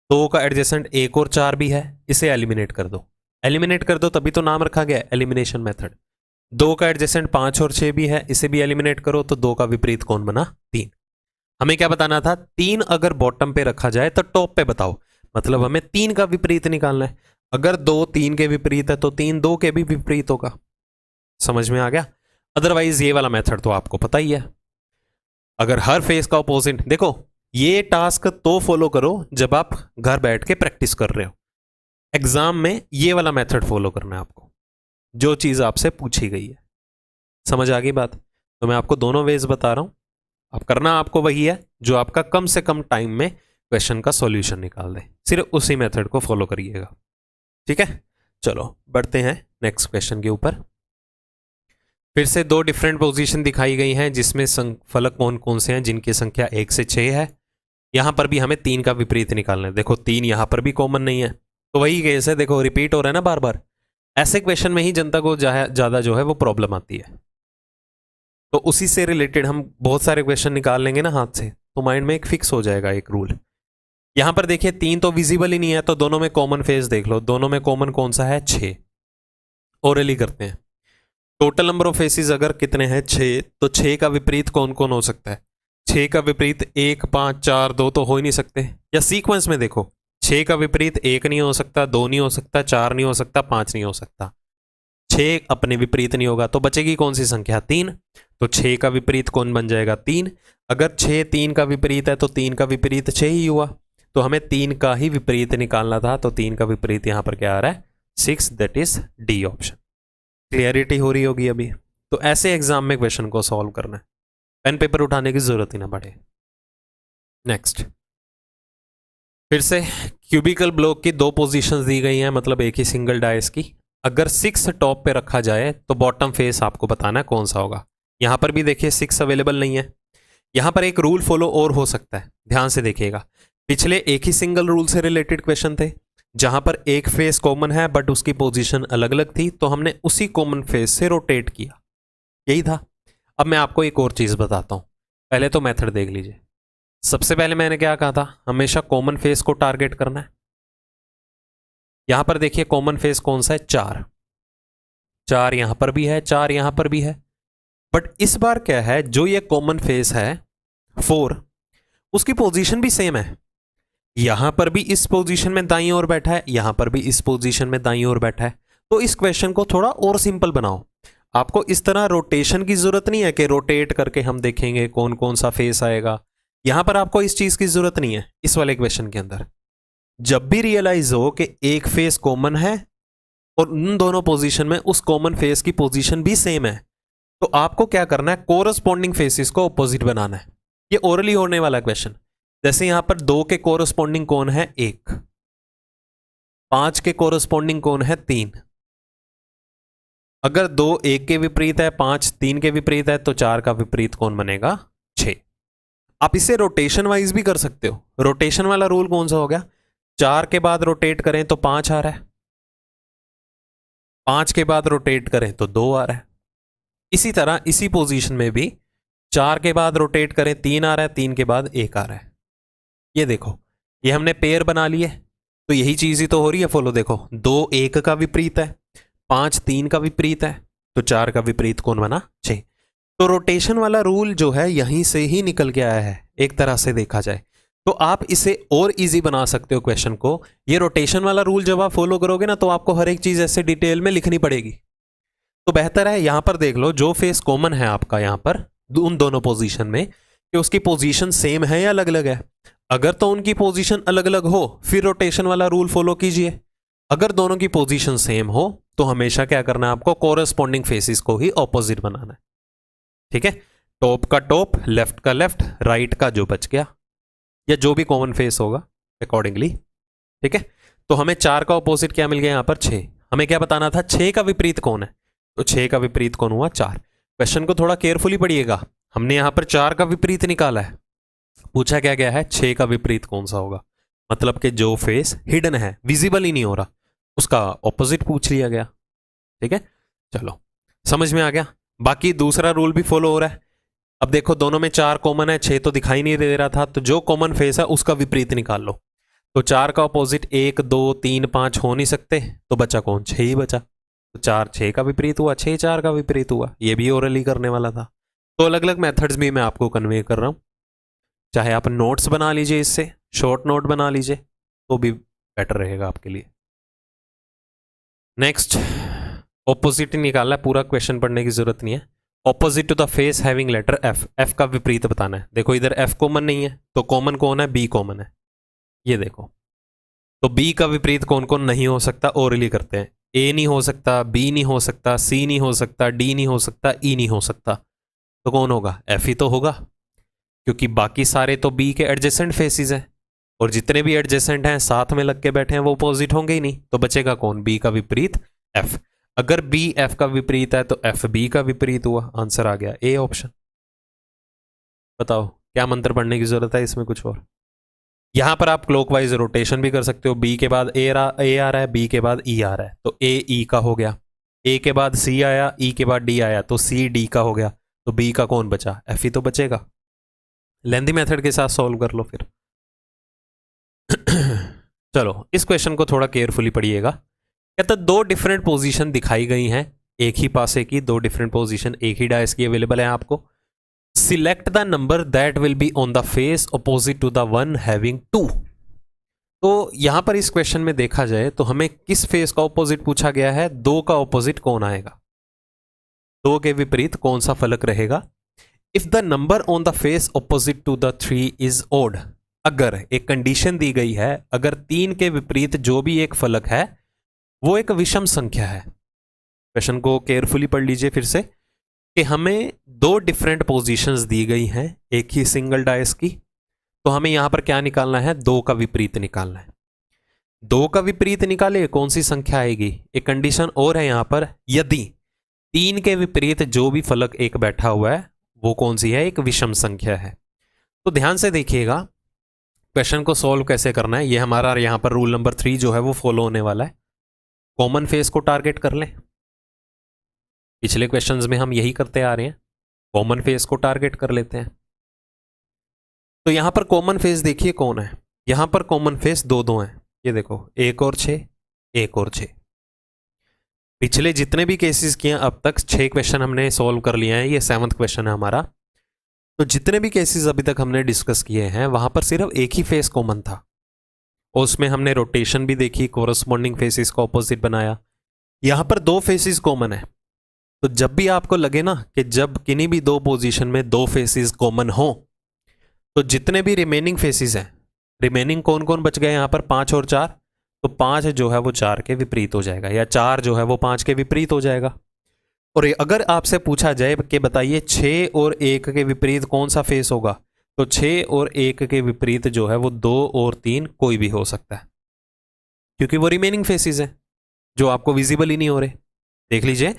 2 का एडजेसेंट 1 और 4 भी है, इसे एलिमिनेट कर दो। एलिमिनेट कर दो तभी तो नाम रखा गया एलिमिनेशन मेथड। 2 का एडजेसेंट 5 और 6 भी है, इसे भी एलिमिनेट करो तो 2 का विपरीत कौन बना 3। हमें क्या बताना था, 3 अगर बॉटम पे रखा जाए तो टॉप पे बताओ, मतलब हमें 3 का विपरीत निकालना है। अगर 2 3 के विपरीत है तो 3 2 के भी विपरीत होगा। समझ में आ गया। अदरवाइज ये वाला मेथड तो आपको पता ही है। अगर हर फेस का अपोजिट, देखो ये टास्क तो फॉलो करो जब आप घर बैठ के प्रैक्टिस कर रहे हो। एग्जाम में ये वाला मेथड फॉलो करना है आपको, जो चीज आपसे पूछी गई है। समझ आ गई बात। तो मैं आपको दोनों वेज बता रहा हूं, अब करना आपको वही है जो आपका कम से कम टाइम में क्वेश्चन का सॉल्यूशन निकाल दे। सिर्फ उसी मेथड को फॉलो करिएगा। ठीक है, चलो बढ़ते हैं नेक्स्ट क्वेश्चन के ऊपर। फिर से 2 डिफरेंट पोजीशन दिखाई गई हैं जिसमें फलक कौन कौन से हैं जिनकी संख्या 1 से 6 है। यहां पर भी हमें 3 का विपरीत निकालना है। देखो 3 यहां पर भी कॉमन नहीं है, तो वही केस है, देखो रिपीट हो रहा है ना बार बार। ऐसे क्वेश्चन में ही जनता को ज्यादा जो है वो प्रॉब्लम आती है। तो उसी से रिलेटेड हम बहुत सारे क्वेश्चन निकाल लेंगे ना हाथ से, तो माइंड में एक फिक्स हो जाएगा एक रूल। यहां पर देखिए 3 तो विजिबल ही नहीं है, तो दोनों में कॉमन फेस देख लो। दोनों में कॉमन कौन सा है 6। ओरली करते हैं। टोटल नंबर ऑफ फेसेस अगर कितने हैं 6, तो 6 का विपरीत कौन कौन हो सकता है। 6 का विपरीत 1 5 4 2 तो हो ही नहीं सकते। या सीक्वेंस में देखो, 6 का विपरीत 1 नहीं हो सकता, 2 नहीं हो सकता, 4 नहीं हो सकता, 5 नहीं हो सकता। 6 अपने विपरीत नहीं होगा, तो बचेगी कौन सी संख्या 3। तो 6 का विपरीत कौन बन जाएगा 3। अगर 6 3 का विपरीत है तो 3 का विपरीत 6 ही हुआ, तो हमें 3 का ही विपरीत निकालना था। तो 3 का विपरीत यहां पर क्या आ रहा है 6, that is D option. Clarity हो रही होगी अभी। तो ऐसे एग्जाम में क्वेश्चन को सॉल्व करना है, पेन पेपर उठाने की जरूरत ही ना पड़े। नेक्स्ट, फिर से क्यूबिकल ब्लॉक की 2 पोजीशंस दी गई हैं, मतलब एक ही सिंगल डाइस की। अगर 6 टॉप पे रखा जाए तो बॉटम फेस आपको बताना है कौन सा होगा। यहां पर भी देखिए 6 अवेलेबल नहीं है। यहां पर एक रूल फॉलो और हो सकता है, ध्यान से देखिएगा। पिछले एक ही सिंगल रूल से रिलेटेड क्वेश्चन थे जहां पर एक फेस कॉमन है बट उसकी पोजीशन अलग अलग थी, तो हमने उसी कॉमन फेस से रोटेट किया, यही था। अब मैं आपको एक और चीज बताता हूं, पहले तो मेथड देख लीजिए। सबसे पहले मैंने क्या कहा था, हमेशा कॉमन फेस को टारगेट करना है। यहां पर देखिए कॉमन फेस कौन सा है 4, 4 यहां पर भी है, 4 यहां पर भी है। बट इस बार क्या है, जो ये कॉमन फेस है 4, उसकी पोजीशन भी सेम है। यहां पर भी इस पोजीशन में दाईं ओर बैठा है, यहां पर भी इस पोजीशन में दाईं ओर बैठा है। तो इस क्वेश्चन को थोड़ा और सिंपल बनाओ। आपको इस तरह रोटेशन की जरूरत नहीं है कि रोटेट करके हम देखेंगे कौन कौन सा फेस आएगा। यहां पर आपको इस चीज की जरूरत नहीं है। इस वाले क्वेश्चन के अंदर जब भी रियलाइज हो कि एक फेस कॉमन है और उन दोनों पोजीशन में उस कॉमन फेस की पोजीशन भी सेम है, तो आपको क्या करना है, कोरस्पॉन्डिंग फेसेस को ऑपोजिट बनाना है। ये ओरली होने वाला क्वेश्चन। जैसे यहां पर 2 के कोरस्पॉन्डिंग कौन है 1, 5 के कोरस्पॉन्डिंग कौन है 3। अगर 2 1 के विपरीत है, 5 3 के विपरीत है, तो 4 का विपरीत कौन बनेगा 6। आप इसे रोटेशन वाइज भी कर सकते हो। रोटेशन वाला रूल कौन सा हो गया, 4 के बाद रोटेट करें तो 5 आ रहा है, 5 के बाद रोटेट करें तो 2 आ रहा है। इसी तरह इसी पोजीशन में भी 4 के बाद रोटेट करें 3 आ रहा है, 3 के बाद 1 आ रहा है। ये देखो, ये हमने पेयर बना लिए, तो यही चीज ही तो हो रही है फॉलो। देखो 2 1 का विपरीत है, 5 3 का विपरीत है, तो 4 का विपरीत कौन बना? 6। तो रोटेशन वाला रूल जो है यहीं से ही निकल के आया है एक तरह से देखा जाए। तो आप इसे और इजी बना सकते हो क्वेश्चन को। ये रोटेशन वाला रूल जब आप फॉलो करोगे ना, तो आपको हर एक चीज ऐसे डिटेल में लिखनी पड़ेगी। तो बेहतर है यहां पर देख लो, जो फेस कॉमन है आपका यहां पर उन दोनों पोजीशन में, कि उसकी पोजीशन सेम है या अलग अलग है। अगर तो उनकी पोजीशन अलग अलग हो फिर रोटेशन वाला रूल फॉलो कीजिए। अगर दोनों की पोजीशन सेम हो तो हमेशा क्या करना है आपको? कोरेस्पॉन्डिंग फेसिस को ही ऑपोजिट बनाना है। ठीक है, टॉप का टॉप, लेफ्ट का लेफ्ट, राइट का जो बच गया, या जो भी कॉमन फेस होगा अकॉर्डिंगली। ठीक है, तो हमें 4 का ऑपोजिट क्या मिल गया यहां पर? 6। हमें क्या बताना था? 6 का विपरीत कौन है? तो 6 का विपरीत कौन हुआ? 4। क्वेश्चन को थोड़ा केयरफुली पढ़िएगा। हमने यहां पर 4 का विपरीत निकाला है, पूछा क्या गया है? 6 का विपरीत कौन सा होगा? मतलब कि जो फेस हिडन है, विजिबल ही नहीं हो रहा, उसका ऑपोजिट पूछ लिया गया। ठीक है, चलो समझ में आ गया। बाकी दूसरा रूल भी फॉलो हो रहा है। अब देखो दोनों में 4 कॉमन है, 6 तो दिखाई नहीं दे रहा था, तो जो कॉमन फेस है उसका विपरीत निकाल लो। तो 4 का ऑपोजिट 1 2 3 5 हो नहीं सकते, तो बचा कौन? 6 ही बचा। तो 4 6 का विपरीत हुआ, 6 4 का विपरीत हुआ। ये भी ओरली करने वाला था। तो अलग अलग मेथड्स भी मैं आपको कन्वे कर रहा हूं। चाहे आप नोट्स बना लीजिए, इससे शॉर्ट नोट बना लीजिए तो भी बेटर रहेगा आपके लिए। नेक्स्ट, ऑपोजिट निकालना है, पूरा क्वेश्चन पढ़ने की जरूरत नहीं है। Opposite to the face having letter F, F का विपरीत बताना है। देखो इधर एफ कॉमन नहीं है, तो कॉमन कौन है? बी कॉमन है। ये देखो, तो बी का विपरीत कौन कौन नहीं हो सकता? ओरली करते हैं। ए नहीं हो सकता, बी नहीं हो सकता, सी नहीं हो सकता, डी नहीं हो सकता, ई नहीं हो सकता, तो कौन होगा? एफ ही तो होगा, क्योंकि बाकी सारे तो बी के एडजेसेंट फेसिस हैं, और जितने भी एडजेसेंट हैं साथ में लग के बैठे हैं वो अपोजिट होंगे ही नहीं। तो बचेगा कौन? बी का विपरीत एफ। अगर बी एफ का विपरीत है तो एफ बी का विपरीत हुआ। आंसर आ गया ए ऑप्शन। बताओ क्या मंत्र पढ़ने की जरूरत है इसमें कुछ और? यहां पर आप क्लॉकवाइज रोटेशन भी कर सकते हो। बी के बाद ए आ रहा है, बी के बाद ई आ रहा है, तो ए ई का हो गया। ए के बाद सी आया, ई के बाद डी आया, तो सी डी का हो गया। तो बी का कौन बचा? एफ ही तो बचेगा। लेंथी मेथड के साथ सॉल्व कर लो फिर। चलो इस क्वेश्चन को थोड़ा केयरफुली पढ़िएगा। कहता 2 डिफरेंट पोजीशन दिखाई गई हैं एक ही पासे की, 2 डिफरेंट पोजीशन एक ही डायस की अवेलेबल है आपको। Select the number that will be on the face opposite to the one having 2। तो यहां पर इस क्वेश्चन में देखा जाए तो हमें किस फेस का ऑपोजिट पूछा गया है? 2 का ऑपोजिट कौन आएगा? 2 के विपरीत कौन सा फलक रहेगा? If the number on the face opposite to the 3 is odd, अगर एक कंडीशन दी गई है, अगर 3 के विपरीत जो भी एक फलक है वो एक विषम संख्या है। क्वेश्चन को केयरफुली पढ़ लीजिए फिर से, कि हमें 2 डिफरेंट पोजीशंस दी गई हैं एक ही सिंगल डायस की, तो हमें यहां पर क्या निकालना है? 2 का विपरीत निकालना है। 2 का विपरीत निकाले कौन सी संख्या आएगी? एक कंडीशन और है यहां पर, यदि 3 के विपरीत जो भी फलक एक बैठा हुआ है वो कौन सी है? एक विषम संख्या है। तो ध्यान से देखिएगा क्वेश्चन को सॉल्व कैसे करना है। ये हमारा यहां पर रूल नंबर 3 जो है वो फॉलो होने वाला है। कॉमन फेस को टारगेट कर लें। पिछले क्वेश्चंस में हम यही करते आ रहे हैं, कॉमन फेस को टारगेट कर लेते हैं। तो यहां पर कॉमन फेस देखिए कौन है। यहां पर कॉमन फेस 2 हैं। ये देखो 1 और 6, 1 और 6। पिछले जितने भी केसेस किए अब तक 6 क्वेश्चन हमने सॉल्व कर लिए हैं, ये 7वां क्वेश्चन है हमारा। तो जितने भी केसेस अभी तक हमने डिस्कस किए हैं वहां पर सिर्फ एक ही फेस कॉमन था, और उसमें हमने रोटेशन भी देखी, कोरस्पॉन्डिंग फेसिस को ऑपोजिट बनाया। यहां पर 2 फेसिस कॉमन है, तो जब भी आपको लगे ना कि जब किन्हीं भी 2 पोजीशन में 2 फेसिस कॉमन हो, तो जितने भी रिमेनिंग फेसिस हैं, रिमेनिंग कौन कौन बच गए यहां पर? 5 और 4, तो 5 जो है वो 4 के विपरीत हो जाएगा, या 4 जो है वो 5 के विपरीत हो जाएगा। और अगर आपसे पूछा जाए कि बताइए 6 और 1 के विपरीत कौन सा फेस होगा, तो 6 और 1 के विपरीत जो है वो 2 और 3 कोई भी हो सकता है, क्योंकि वो रिमेनिंग फेसिस हैं जो आपको विजिबल ही नहीं हो रहे। देख लीजिए,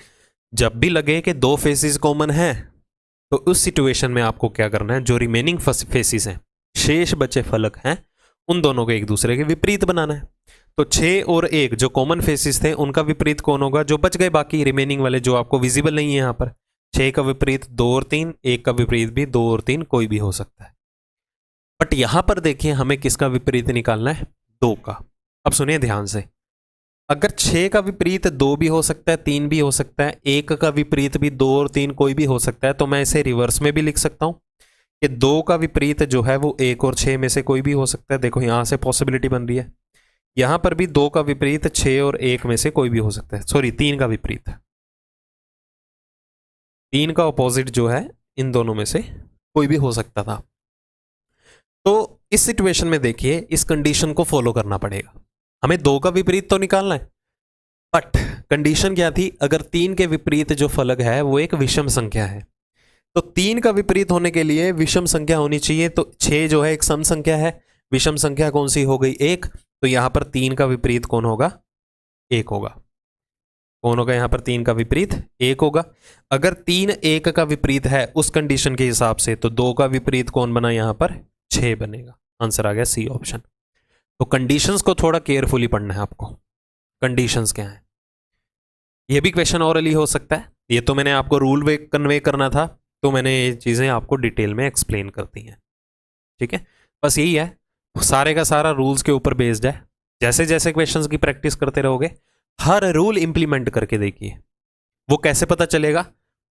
जब भी लगे कि 2 फेसिस कॉमन हैं, तो उस सिचुएशन में आपको क्या करना है? जो रिमेनिंग फेसिस हैं, शेष बचे फलक हैं, उन दोनों को एक दूसरे के विपरीत बनाना है। तो 6 और 1 जो कॉमन फेसिस थे उनका विपरीत कौन होगा, जो बच गए बाकी रिमेनिंग वाले जो आपको विजिबल नहीं है यहाँ पर। 6 का विपरीत 2 और 3, 1 का विपरीत भी 2 और 3 कोई भी हो सकता है। बट यहां पर देखिए हमें किसका विपरीत निकालना है, 2 का। अब सुनिए ध्यान से, अगर 6 का विपरीत 2 भी हो सकता है, 3 भी हो सकता है, 1 का विपरीत भी 2 और 3 कोई भी हो सकता है, तो मैं इसे रिवर्स में भी लिख सकता हूं कि 2 का विपरीत जो है वो 1 और 6 में से कोई भी हो सकता है। देखो यहां से पॉसिबिलिटी बन रही है, यहां पर भी 2 का विपरीत 6 और 1 में से कोई भी हो सकता है। सॉरी, 3 का विपरीत, 3 का ऑपोजिट जो है इन दोनों में से कोई भी हो सकता था। तो इस सिचुएशन में देखिए इस कंडीशन को फॉलो करना पड़ेगा, हमें 2 का विपरीत तो निकालना है। बट कंडीशन क्या थी, अगर 3 के विपरीत जो फलक है वो एक विषम संख्या है, तो 3 का विपरीत होने के लिए विषम संख्या होनी चाहिए। तो 6 जो है एक सम संख्या है, विषम संख्या कौन सी हो गई, 1। तो यहां पर 3 का विपरीत कौन होगा, 1 होगा। कौन होगा यहां पर 3 का विपरीत, 1 होगा। अगर 3 1 का विपरीत है उस कंडीशन के हिसाब से, तो 2 का विपरीत कौन बना यहां पर, 6 बनेगा। आंसर आ गया सी ऑप्शन। तो कंडीशंस को थोड़ा केयरफुली पढ़ना है आपको, कंडीशंस क्या है। ये भी क्वेश्चन ऑरली हो सकता है, ये तो मैंने आपको रूल वे कन्वे करना था, तो मैंने ये चीज़ें आपको डिटेल में एक्सप्लेन कर दी हैं। ठीक है, बस यही है, सारे का सारा रूल्स के ऊपर बेस्ड है। जैसे जैसे क्वेश्चंस की प्रैक्टिस करते रहोगे, हर रूल इंप्लीमेंट करके देखिए। वो कैसे पता चलेगा,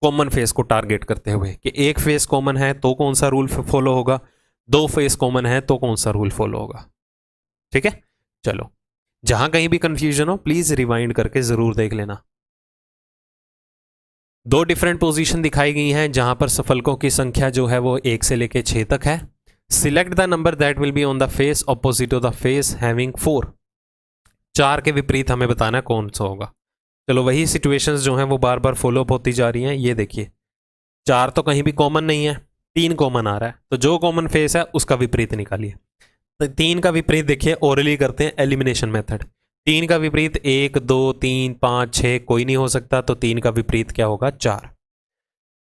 कॉमन फेस को टारगेट करते हुए कि एक फेस कॉमन है तो कौन सा रूल फॉलो होगा, 2 फेस कॉमन है तो कौन सा रूल फॉलो होगा। ठीक है, चलो, जहां कहीं भी कंफ्यूजन हो प्लीज रिवाइंड करके जरूर देख लेना। 2 डिफरेंट पोजीशन दिखाई गई हैं जहां पर सफलकों की संख्या जो है वो 1 से लेकर 6 तक है। Select the number that will be on the face opposite of the face having 4। 4 के विपरीत हमें बताना कौन सा होगा। चलो, वही सिचुएशंस जो हैं वो बार बार फॉलो अप होती जा रही हैं। ये देखिए 4 तो कहीं भी कॉमन नहीं है, 3 कॉमन आ रहा है, तो जो कॉमन फेस है उसका विपरीत निकालिए। तो 3 का विपरीत देखिए, ओरली करते हैं एलिमिनेशन मेथड। 3 का विपरीत 1 2 3 5 6 कोई नहीं हो सकता, तो 3 का विपरीत क्या होगा, 4।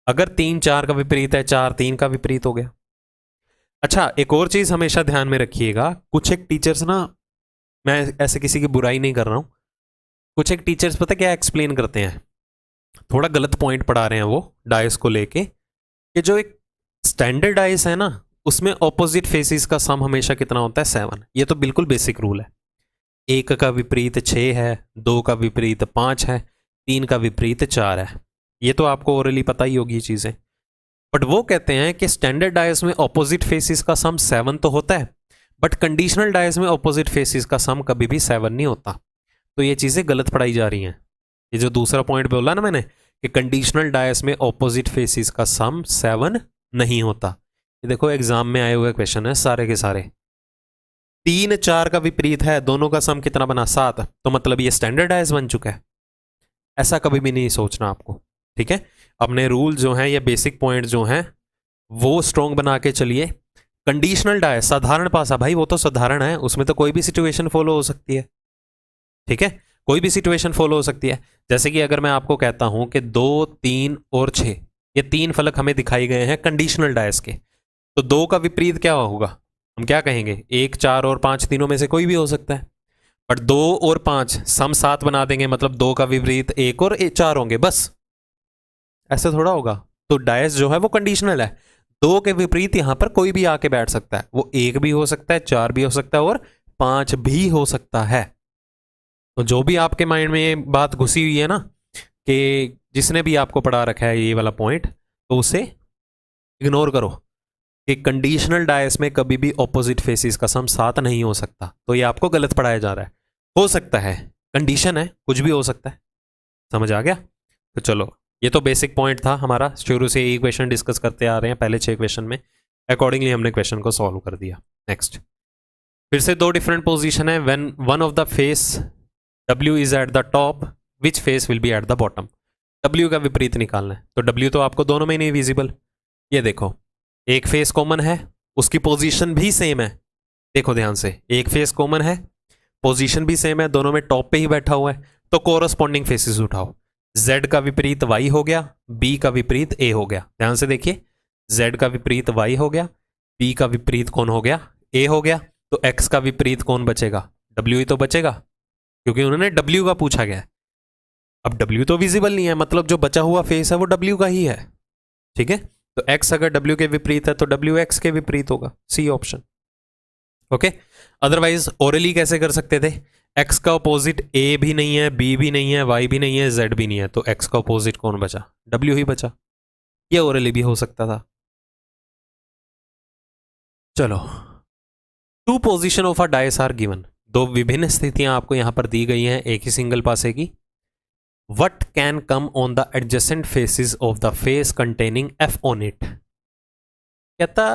अगर 3 4 का विपरीत है, 4 3 का विपरीत हो गया। अच्छा, एक और चीज हमेशा ध्यान में रखिएगा, कुछ एक टीचर्स ना, मैं ऐसे किसी की बुराई नहीं कर रहा हूं, कुछ एक टीचर्स पता क्या एक्सप्लेन करते हैं, थोड़ा गलत पॉइंट पढ़ा रहे हैं वो डाइस को लेके, कि जो एक स्टैंडर्ड डाइस है ना उसमें ऑपोजिट फेसिस का सम हमेशा कितना होता है, 7। ये तो बिल्कुल बेसिक रूल है। 1 का विपरीत 6 है, 2 का विपरीत 5 है, 3 का विपरीत 4 है। ये तो आपको ओरली पता ही होगी चीजें। बट वो कहते हैं कि स्टैंडर्ड डाइस में ऑपोजिट फेसिस का सम 7 तो होता है, बट कंडीशनल डाइस में ऑपोजिट फेसिस का सम कभी भी 7 नहीं होता। तो ये चीजें गलत पढ़ाई जा रही हैं। ये जो दूसरा पॉइंट बोला ना मैंने कि कंडीशनल डाइस में ऑपोजिट फेसिस का सम 7 नहीं होता, ये देखो एग्जाम में आए हुए क्वेश्चन है सारे के सारे। 3 4 का विपरीत है, दोनों का सम कितना बना, 7, तो मतलब ये स्टैंडर्ड डाइस बन चुका है। ऐसा कभी भी नहीं सोचना आपको। ठीक है, अपने रूल जो हैं या बेसिक पॉइंट जो हैं वो स्ट्रॉन्ग बना के चलिए। कंडीशनल डाइस साधारण पासा, भाई वो तो साधारण है, उसमें तो कोई भी सिचुएशन फॉलो हो सकती है। ठीक है, कोई भी सिचुएशन फॉलो हो सकती है। जैसे कि अगर मैं आपको कहता हूं कि 2 3 और 6 ये 3 फलक हमें दिखाई गए हैं कंडीशनल डाइस के, तो 2 का विपरीत क्या होगा, हम क्या कहेंगे, 1 4 और 5 तीनों में से कोई भी हो सकता है। बट 2 और 5 सम 7 बना देंगे, मतलब 2 का विपरीत 1 और 4 होंगे, बस ऐसे थोड़ा होगा। तो डाइस जो है वो कंडीशनल है, 2 के विपरीत यहां पर कोई भी आके बैठ सकता है, वो 1 भी हो सकता है, 4 भी हो सकता है और 5 भी हो सकता है। तो जो भी आपके माइंड में ये बात घुसी हुई है ना कि जिसने भी आपको पढ़ा रखा है ये वाला पॉइंट, तो उसे इग्नोर करो कि कंडीशनल डाइस में कभी भी ऑपोजिट फेसिस का सम 7 नहीं हो सकता। तो ये आपको गलत पढ़ाया जा रहा है। हो सकता है, कंडीशन है, कुछ भी हो सकता है। समझ आ गया? तो चलो, ये तो बेसिक पॉइंट था हमारा, शुरू से ये क्वेश्चन डिस्कस करते आ रहे हैं पहले 6 क्वेश्चन में, अकॉर्डिंगली हमने क्वेश्चन को सॉल्व कर दिया। नेक्स्ट, फिर से 2 डिफरेंट पोजीशन है। When one of the face W is at the top, which face will B at the bottom. W का विपरीत निकालना है, तो W तो आपको दोनों में नहीं विजिबल। ये देखो, एक फेस कॉमन है, उसकी पोजीशन भी सेम है। देखो ध्यान से, एक फेस कॉमन है, पोजीशन भी सेम है, दोनों में टॉप पे ही बैठा हुआ है, तो कोरस्पॉन्डिंग फेसेस उठाओ। Z का विपरीत Y हो गया, B का विपरीत A हो गया। ध्यान से देखिए, Z का विपरीत Y हो गया, B का विपरीत कौन हो गया, A हो गया, तो X का विपरीत कौन बचेगा, W ही तो बचेगा। क्योंकि उन्होंने W का पूछा गया है। अब W तो विजिबल नहीं है, मतलब जो बचा हुआ फेस है वो W का ही है। ठीक है, तो X अगर W के विपरीत है तो W X के विपरीत होगा, C option. Okay, otherwise orally कैसे कर सकते थे? X का अपोजिट A भी नहीं है, B भी नहीं है, Y भी नहीं है, Z भी नहीं है, तो X का अपोजिट कौन बचा? W ही बचा। ये ओरली भी हो सकता था। चलो, two position of a dice are given, दो विभिन्न स्थितियां आपको यहां पर दी गई हैं एक ही सिंगल पासे की। What can come on the adjacent faces of the face containing F on it. कहता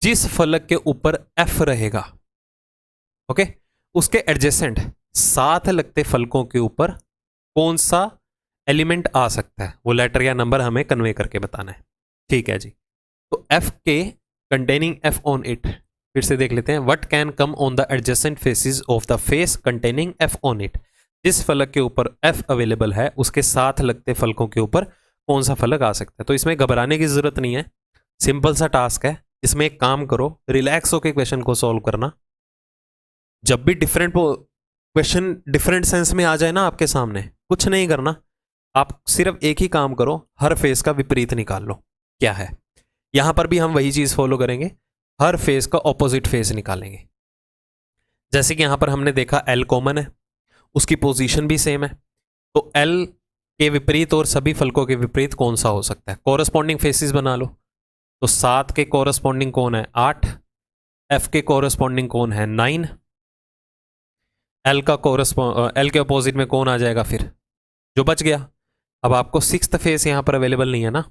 जिस फलक के ऊपर F रहेगा, ओके, उसके एडजेसेंट साथ लगते फलकों के ऊपर कौन सा एलिमेंट आ सकता है, वो लेटर या नंबर हमें कन्वे करके बताना है। ठीक है जी, तो F के कंटेनिंग F ऑन इट, फिर से देख लेते हैं। What can come on the adjacent faces of the face containing F on it. जिस फलक के ऊपर F अवेलेबल है उसके साथ लगते फलकों के ऊपर कौन सा फलक आ सकता है। तो इसमें घबराने की जरूरत नहीं है, सिंपल सा टास्क है। इसमें एक काम करो, रिलैक्स होकर क्वेश्चन को सॉल्व करना। जब भी डिफरेंट क्वेश्चन डिफरेंट सेंस में आ जाए ना आपके सामने, कुछ नहीं करना, आप सिर्फ एक ही काम करो, हर फेस का विपरीत निकाल लो क्या है। यहां पर भी हम वही चीज फॉलो करेंगे, हर फेस का ऑपोजिट फेस निकालेंगे। जैसे कि यहां पर हमने देखा L कॉमन है, उसकी पोजीशन भी सेम है, तो L के विपरीत और सभी फलकों के विपरीत कौन सा हो सकता है? कॉरस्पॉन्डिंग फेसिस बना लो। तो 7 के कॉरस्पॉन्डिंग कौन है? 8। F के कॉरस्पॉन्डिंग कौन है? 9। L के अपोजिट में कौन आ जाएगा फिर? जो बच गया। अब आपको 6th फेस यहां पर अवेलेबल नहीं है ना,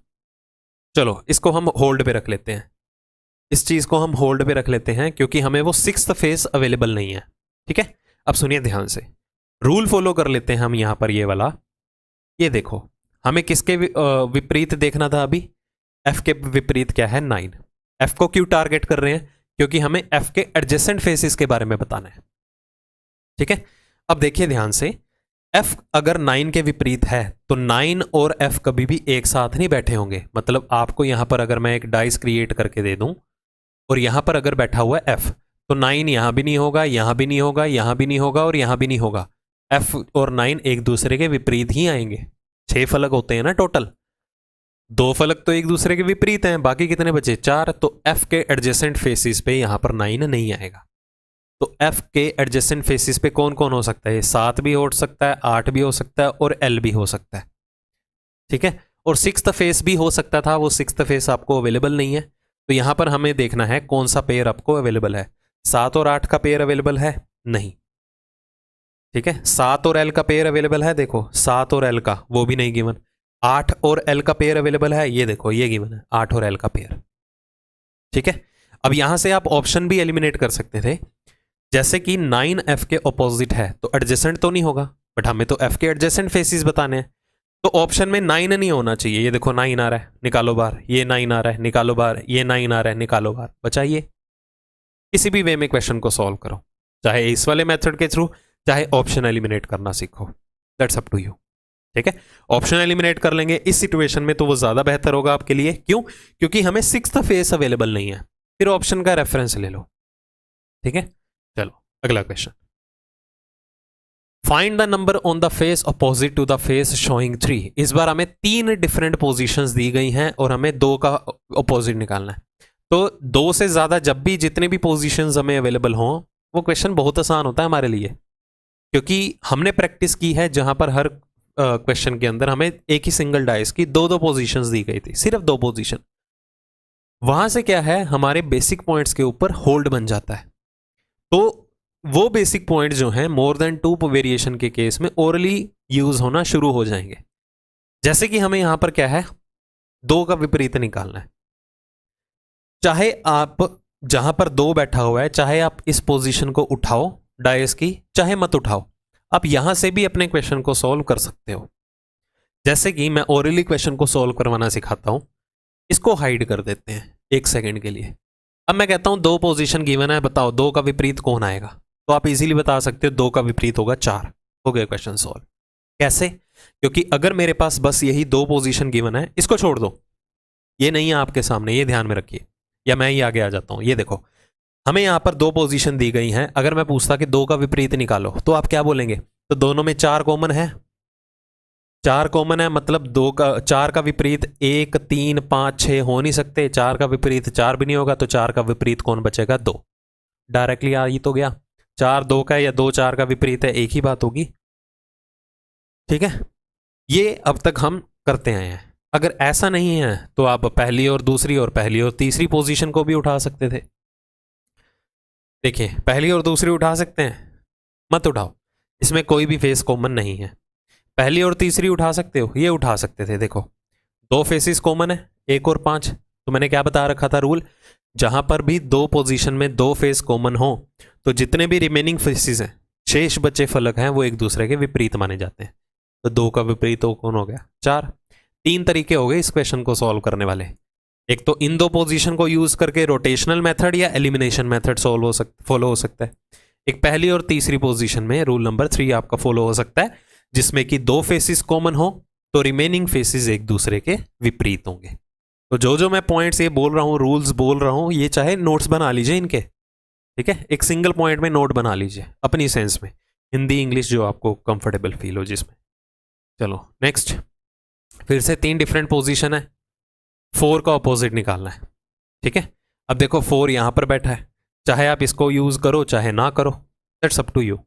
चलो इसको हम होल्ड पे रख लेते हैं, इस चीज को हम होल्ड पे रख लेते हैं क्योंकि हमें वो 6th फेस अवेलेबल नहीं है। ठीक है, अब सुनिए ध्यान से, रूल फॉलो कर लेते हैं हम यहां पर ये वाला। ये देखो, हमें किसके विपरीत देखना था अभी? F के विपरीत क्या है? 9। F को क्यों टारगेट कर रहे हैं? क्योंकि हमें F के एडजेसेंट फेसिस के बारे में बताना है। ठीक है, अब देखिए ध्यान से, F अगर 9 के विपरीत है तो 9 और F कभी भी एक साथ नहीं बैठे होंगे। मतलब आपको यहां पर अगर मैं एक डाइस क्रिएट करके दे दूं और यहां पर अगर बैठा हुआ है F, तो 9 यहां भी नहीं होगा, यहां भी नहीं होगा, यहां भी नहीं होगा और यहां भी नहीं होगा। F और 9 एक दूसरे के विपरीत ही आएंगे। 6 फलक होते हैं ना टोटल, 2 फलक तो एक दूसरे के विपरीत हैं, बाकी कितने बचे? 4। तो F के एडजेसेंट फेसिस पे यहां पर 9 नहीं आएगा। तो F के एडजेसेंट फेसिस पे कौन कौन हो सकता है? 7 भी हो सकता है, 8 भी हो सकता है और L भी हो सकता है। ठीक है, और 6th फेस भी हो सकता था, वो 6th फेस आपको अवेलेबल नहीं है। तो यहां पर हमें देखना है कौन सा पेयर आपको अवेलेबल है। 7 और 8 का पेयर अवेलेबल है? नहीं। ठीक है, 7 और L का पेयर अवेलेबल है, देखो 7 और L का, वो भी नहीं गिवन। 8 और L का पेयर अवेलेबल है, ये देखो ये गिवन है, 8 और L का पेयर। ठीक है, अब यहां से आप ऑप्शन भी एलिमिनेट कर सकते थे, जैसे कि 9 F के ऑपोजिट है तो एडजेसेंट तो नहीं होगा, बट हमें तो F के एडजेसेंट फेसिस बताने हैं। तो ऑप्शन में 9 नहीं होना चाहिए। ये देखो 9 आ रहा है, निकालो बाहर, ये 9 आ रहा है, निकालो बाहर, ये 9 आ रहा है, निकालो बाहर, बचाइए। किसी भी वे में क्वेश्चन को सॉल्व करो, चाहे इस वाले मेथड के थ्रू, चाहे ऑप्शन एलिमिनेट करना सीखो, दैट्स अप टू यू। ठीक है, ऑप्शन एलिमिनेट कर लेंगे इस सिचुएशन में तो वो ज्यादा बेहतर होगा आपके लिए। क्यों? क्योंकि हमें 6th फेस अवेलेबल नहीं है, फिर ऑप्शन का रेफरेंस ले लो। ठीक है, चलो अगला question. Find the number on the face opposite to the face showing 3। इस बार हमें 3 डिफरेंट पोजीशंस दी गई हैं और हमें 2 का अपोजिट निकालना है। तो 2 से ज्यादा जब भी जितने भी पोजीशंस हमें अवेलेबल हों, वो क्वेश्चन बहुत आसान होता है हमारे लिए, क्योंकि हमने प्रैक्टिस की है जहां पर हर क्वेश्चन के अंदर हमें एक ही सिंगल डाइस की 2-2 पोजीशंस दी गई थी, सिर्फ 2 पोजीशन। वहां से क्या है, हमारे बेसिक पॉइंट्स के ऊपर होल्ड बन जाता है। तो वो बेसिक पॉइंट जो हैं मोर देन 2 वेरिएशन के केस में ओरली यूज होना शुरू हो जाएंगे। जैसे कि हमें यहां पर क्या है, 2 का विपरीत निकालना है। चाहे आप जहां पर 2 बैठा हुआ है, चाहे आप इस पोजीशन को उठाओ डायस की, चाहे मत उठाओ, आप यहां से भी अपने क्वेश्चन को सॉल्व कर सकते हो। जैसे कि मैं ओरली क्वेश्चन को सॉल्व करवाना सिखाता हूं, इसको हाइड कर देते हैं 1 सेकेंड के लिए। अब मैं कहता हूं 2 पोजीशन गिवन है, बताओ 2 का विपरीत कौन आएगा? तो आप इजीली बता सकते हो 2 का विपरीत होगा 4। हो गया क्वेश्चन सॉल्व। कैसे? क्योंकि अगर मेरे पास बस यही 2 पोजीशन गिवन है, इसको छोड़ दो, ये नहीं है आपके सामने, ये ध्यान में रखिए, या मैं ही आगे आ जाता हूं। ये देखो, हमें यहां पर 2 पोजीशन दी गई हैं। अगर मैं पूछता कि 2 का विपरीत निकालो, तो आप क्या बोलेंगे? तो दोनों में 4 कॉमन है, 4 कॉमन है, मतलब 4 का विपरीत 1 3 5 6 हो नहीं सकते, 4 का विपरीत 4 भी नहीं होगा, तो 4 का विपरीत कौन बचेगा? 2। डायरेक्टली आ ही तो गया। 4 2 का या 2 4 का विपरीत है, एक ही बात होगी। ठीक है, ये अब तक हम करते आए हैं। अगर ऐसा नहीं है तो आप पहली और दूसरी और पहली और तीसरी पोजीशन को भी उठा सकते थे। देखिए, पहली और दूसरी उठा सकते हैं, मत उठाओ, इसमें कोई भी फेस कॉमन नहीं है। पहली और तीसरी उठा सकते हो, ये उठा सकते थे। देखो 2 फेसेस कॉमन है, 1 और 5। तो मैंने क्या बता रखा था रूल, जहां पर भी 2 पोजीशन में 2 फेस कॉमन हो तो जितने भी रिमेनिंग फेसेस हैं, शेष बचे फलक हैं, वो एक दूसरे के विपरीत माने जाते हैं। तो 2 का विपरीत तो कौन हो गया? 4। 3 तरीके हो गए इस क्वेश्चन को सॉल्व करने वाले। एक तो इन 2 पोजीशन को यूज करके रोटेशनल मेथड या एलिमिनेशन मेथड फॉलो हो सकता है। एक पहली और तीसरी पोजीशन में रूल नंबर 3 आपका फॉलो हो सकता है, जिसमें कि 2 फेसेस कॉमन हो तो रिमेनिंग फेसेस एक दूसरे के विपरीत होंगे। तो जो मैं पॉइंट्स ये बोल रहा हूँ, रूल्स बोल रहा हूँ, ये चाहे नोट्स बना लीजिए इनके। ठीक है, एक सिंगल पॉइंट में नोट बना लीजिए अपनी सेंस में, हिंदी इंग्लिश जो आपको कंफर्टेबल फील हो जिसमें। चलो नेक्स्ट, फिर से 3 डिफरेंट पोजीशन है, 4 का ऑपोजिट निकालना है। ठीक है, अब देखो 4 यहां पर बैठा है, चाहे आप इसको यूज करो चाहे ना करो, दैट्स अप टू यू।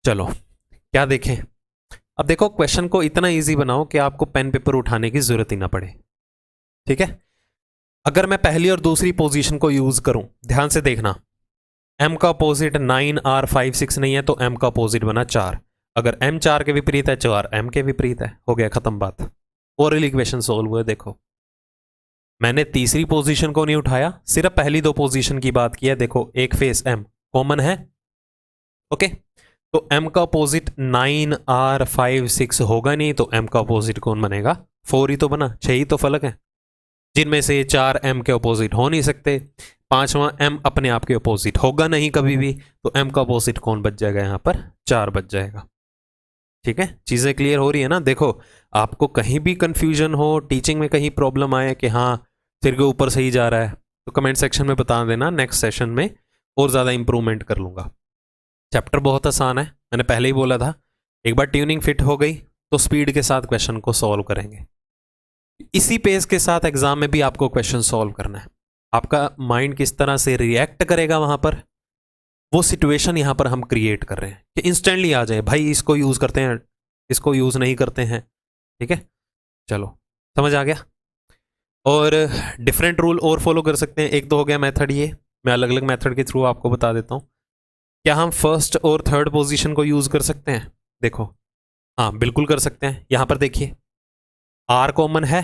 चलो क्या देखें, अब देखो क्वेश्चन को इतना इजी बनाओ कि आपको पेन पेपर उठाने की जरूरत ही ना पड़े। ठीक है, अगर मैं पहली और दूसरी पोजीशन को यूज करूं, ध्यान से देखना, m का अपोजिट 9 r 5 6 नहीं है, तो m का अपोजिट बना 4। अगर m 4 के विपरीत है, 4 m के विपरीत है, हो गया खत्म बात। ओरल इक्वेशन सोल्व हुए। देखो मैंने तीसरी पोजीशन को नहीं उठाया, सिर्फ पहली 2 पोजीशन की बात की है। देखो एक फेस m कॉमन है, ओके, तो m का अपोजिट 9 r 5 6 होगा नहीं, तो m का अपोजिट कौन बनेगा? 4 ही तो बना, 6 ही तो फलक है, जिनमें से 4 m के अपोजिट हो नहीं सकते, 5वां m अपने आप के अपोजिट होगा नहीं कभी भी, तो m का अपोजिट कौन बच जाएगा? यहाँ पर 4 बच जाएगा। ठीक है, चीजें क्लियर हो रही है ना? देखो आपको कहीं भी कंफ्यूजन हो, टीचिंग में कहीं प्रॉब्लम आए कि हाँ सिर के ऊपर सही जा रहा है, तो कमेंट सेक्शन में बता देना, नेक्स्ट सेशन में और ज़्यादा इंप्रूवमेंट कर लूँगा। चैप्टर बहुत आसान है, मैंने पहले ही बोला था, एक बार ट्यूनिंग फिट हो गई तो स्पीड के साथ क्वेश्चन को सॉल्व करेंगे। इसी पेस के साथ एग्जाम में भी आपको क्वेश्चन सॉल्व करना है। आपका माइंड किस तरह से रिएक्ट करेगा वहाँ पर, वो सिचुएशन यहाँ पर हम क्रिएट कर रहे हैं कि इंस्टेंटली आ जाए, भाई इसको यूज़ करते हैं, इसको यूज़ नहीं करते हैं। ठीक है, चलो समझ आ गया। और डिफरेंट रूल और फॉलो कर सकते हैं। एक तो हो गया मेथड, ये मैं अलग अलग मेथड के थ्रू आपको बता देता हूँ। क्या हम फर्स्ट और थर्ड पोजीशन को यूज़ कर सकते हैं? देखो हाँ बिल्कुल कर सकते हैं। यहाँ पर देखिए आर कॉमन है,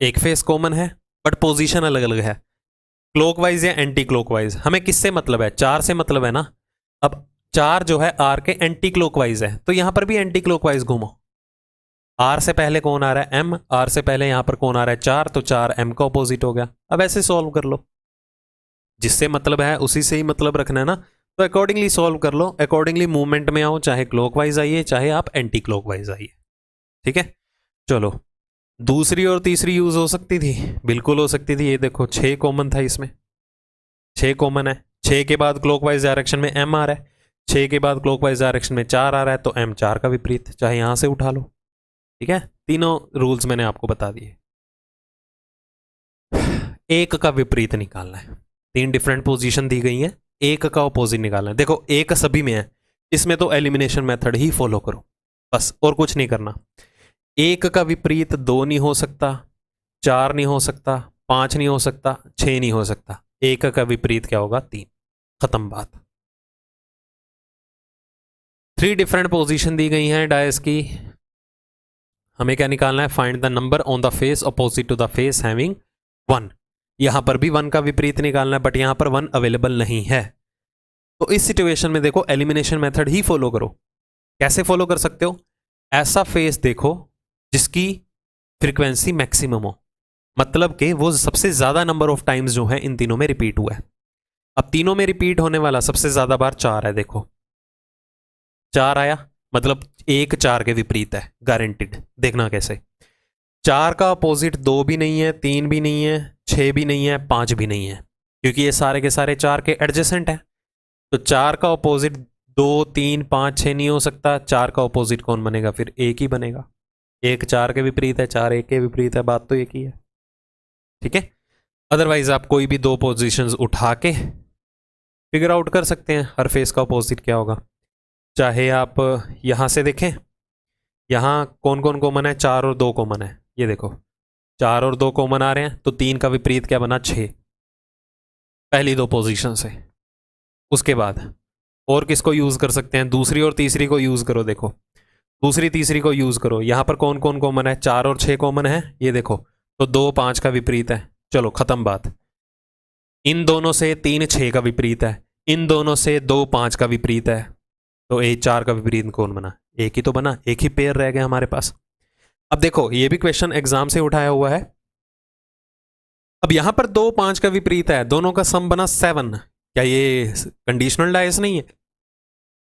एक फेस कॉमन है, बट पोजीशन अलग अलग है, क्लॉकवाइज या एंटी क्लॉकवाइज। हमें किससे मतलब है? 4 से मतलब है ना। अब 4 जो है आर के एंटी क्लॉकवाइज है, तो यहां पर भी एंटी क्लॉकवाइज घूमो। आर से पहले कौन आ रहा है? एम। आर से पहले यहां पर कौन आ रहा है? 4, तो 4 एम का ऑपोजिट हो गया। अब ऐसे सॉल्व कर लो, जिससे मतलब है उसी से ही मतलब रखना है ना, तो अकॉर्डिंगली सॉल्व कर लो, अकॉर्डिंगली मूवमेंट में आओ, चाहे क्लॉकवाइज आइए चाहे आप एंटी क्लॉकवाइज आइए। ठीक है, चलो दूसरी और तीसरी यूज हो सकती थी, बिल्कुल हो सकती थी। ये देखो 6 कॉमन था, इसमें 6 कॉमन है, 6 के बाद क्लॉकवाइज डायरेक्शन में एम आ रहा है, 6 के बाद क्लॉकवाइज डायरेक्शन में 4 आ रहा है, तो एम 4 का विपरीत, चाहे यहां से उठा लो। ठीक है, तीनों रूल्स मैंने आपको बता दिए। एक का विपरीत निकालना है, 3 डिफरेंट पोजीशन दी गई हैं, एक का ऑपोजिट निकालना है। देखो एक सभी में है, इसमें तो एलिमिनेशन मेथड ही फॉलो करो बस, और कुछ नहीं करना। एक का विपरीत 2 नहीं हो सकता, 4 नहीं हो सकता, 5 नहीं हो सकता, 6 नहीं हो सकता। एक का विपरीत क्या होगा? 3, खत्म बात। 3 डिफरेंट पोजीशन दी गई हैं डायस की, हमें क्या निकालना है? Find the number on the face opposite to the face having 1। यहां पर भी 1 का विपरीत निकालना है, बट यहां पर 1 अवेलेबल नहीं है, तो इस सिचुएशन में देखो एलिमिनेशन मेथड ही फॉलो करो। कैसे फॉलो कर सकते हो? ऐसा फेस देखो जिसकी फ्रीक्वेंसी मैक्सिमम हो, मतलब कि वो सबसे ज्यादा नंबर ऑफ टाइम्स जो है इन तीनों में रिपीट हुआ है। अब तीनों में रिपीट होने वाला सबसे ज्यादा बार 4 है। देखो 4 आया, मतलब 1 4 के विपरीत है, गारंटीड। देखना कैसे, 4 का अपोजिट 2 भी नहीं है, 3 भी नहीं है, 6 भी नहीं है, 5 भी नहीं है, क्योंकि ये सारे के सारे 4 के एडजेसेंट है। तो 4 का अपोजिट 2 3 5 6 नहीं हो सकता, 4 का ऑपोजिट कौन बनेगा? फिर 1 ही बनेगा। 1 4 के विपरीत है, 4 1 के विपरीत है, बात तो एक ही है। ठीक है, अदरवाइज आप कोई भी दो पोजीशंस उठा के फिगर आउट कर सकते हैं हर फेस का ऑपोजिट क्या होगा। चाहे आप यहां से देखें, यहां कौन कौन कॉमन है? 4 और 2 कॉमन है, ये देखो 4 और 2 कॉमन आ रहे हैं, तो 3 का विपरीत क्या बना? 6, पहली दो पोजीशन से। उसके बाद और किसको यूज कर सकते हैं? दूसरी और तीसरी को यूज करो, देखो दूसरी तीसरी को यूज करो। यहां पर कौन कौन कॉमन है? 4 और 6 कॉमन है, ये देखो, तो 2 5 का विपरीत है। चलो खत्म बात। इन दोनों से 3 6 का विपरीत है, इन दोनों से 2 5 का विपरीत है, तो 1 4 का विपरीत कौन बना? एक ही तो बना, एक ही पेयर रह गया हमारे पास। अब देखो ये भी क्वेश्चन एग्जाम से उठाया हुआ है। अब यहां पर 2 5 का विपरीत है, दोनों का सम बना 7। क्या ये कंडीशनल डायस नहीं है?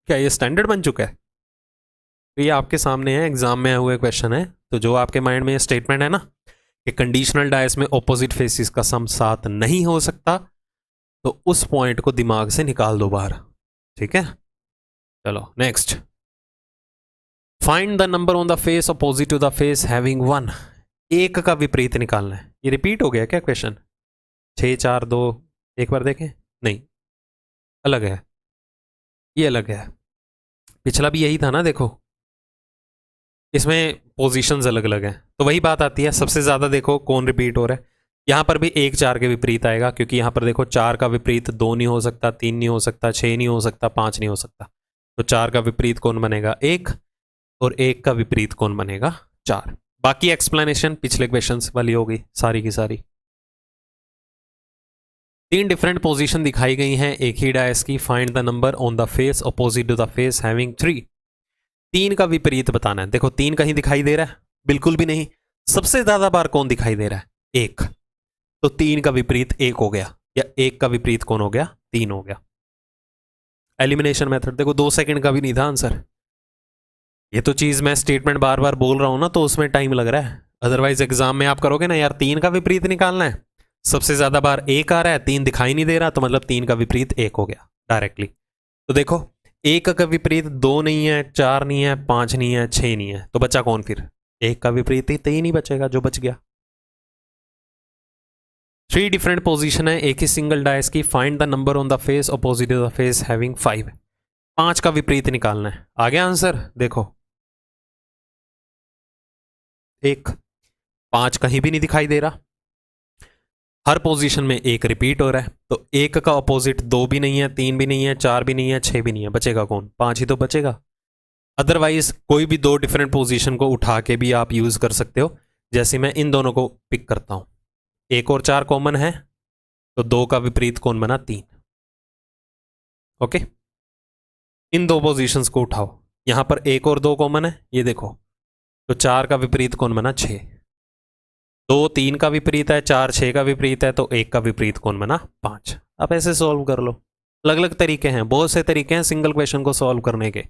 क्या ये स्टैंडर्ड बन चुका है? तो ये आपके सामने है, एग्जाम में हुए क्वेश्चन है। तो जो आपके माइंड में स्टेटमेंट है ना कि कंडीशनल डायस में ऑपोजिट फेसिस का सम 7 नहीं हो सकता, तो उस पॉइंट को दिमाग से निकाल दो बाहर। ठीक है, चलो next. Find the number on the face opposite to the face having 1। 1 का विपरीत निकालना है। ये रिपीट हो गया क्या क्वेश्चन? 6 4 2, एक बार देखें, नहीं अलग है, ये अलग है। पिछला भी यही था ना, देखो इसमें पोजीशंस अलग अलग हैं। तो वही बात आती है, सबसे ज़्यादा देखो कौन रिपीट हो रहा है। यहाँ पर भी 1 4 के विपरीत आएगा, क्योंकि यहाँ पर देखो 4 का विपरीत 2 नहीं हो सकता, 3 नहीं हो सकता, 6 नहीं हो सकता, 5 नहीं हो सकता। तो 4 का विपरीत कौन बनेगा? 1, और 1 का विपरीत कौन बनेगा? 4। बाकी एक्सप्लेनेशन पिछले क्वेश्चंस वाली होगी सारी की सारी। 3 डिफरेंट पोजीशन दिखाई गई हैं एक ही डायस की। Find the number on the face opposite to the face having 3। 3 का विपरीत बताना है। देखो 3 कहीं दिखाई दे रहा है? बिल्कुल भी नहीं। सबसे ज्यादा बार कौन दिखाई दे रहा है? 1। तो 3 का विपरीत 1 हो गया, या 1 का विपरीत कौन हो गया? 3 हो गया। एलिमिनेशन मेथड देखो 2 सेकंड का भी नहीं था आंसर। ये तो चीज मैं स्टेटमेंट बार बार बोल रहा हूं ना, तो उसमें टाइम लग रहा है। अदरवाइज एग्जाम में आप करोगे ना यार 3 का विपरीत निकालना है, सबसे ज्यादा बार 1 आ रहा है, 3 दिखाई नहीं दे रहा, तो मतलब 3 का विपरीत 1 हो गया डायरेक्टली। तो देखो 1 का विपरीत 2 नहीं है, 4 नहीं है, 5 नहीं है, 6 नहीं है, तो बचा कौन फिर? 1 का विपरीत ही 3 ही बचेगा जो बच गया। 3 डिफरेंट पोजीशन है एक ही सिंगल डायस की। Find the number on the face opposite to the face having 5। 5 का विपरीत निकालना है। आ गया आंसर? देखो 1 5 कहीं भी नहीं दिखाई दे रहा, हर पोजीशन में 1 रिपीट हो रहा है, तो 1 का अपोजिट 2 भी नहीं है, 3 भी नहीं है, 4 भी नहीं है, 6 भी नहीं है, बचेगा कौन? 5 ही तो बचेगा। अदरवाइज कोई भी 2 डिफरेंट पोजीशन को उठा के भी आप यूज कर सकते हो। जैसे मैं इन दोनों को पिक करता हूं, 1 और 4 कॉमन है, तो 2 का विपरीत कौन बना? 3। ओके, इन 2 पोजीशंस को उठाओ। यहां पर 1 और 2 कॉमन है, ये देखो, तो 4 का विपरीत कौन बना? 6। 2 3 का विपरीत है, 4 6 का विपरीत है, तो 1 का विपरीत कौन बना? 5। आप ऐसे सॉल्व कर लो। अलग अलग तरीके हैं, बहुत से तरीके हैं सिंगल क्वेश्चन को सॉल्व करने के।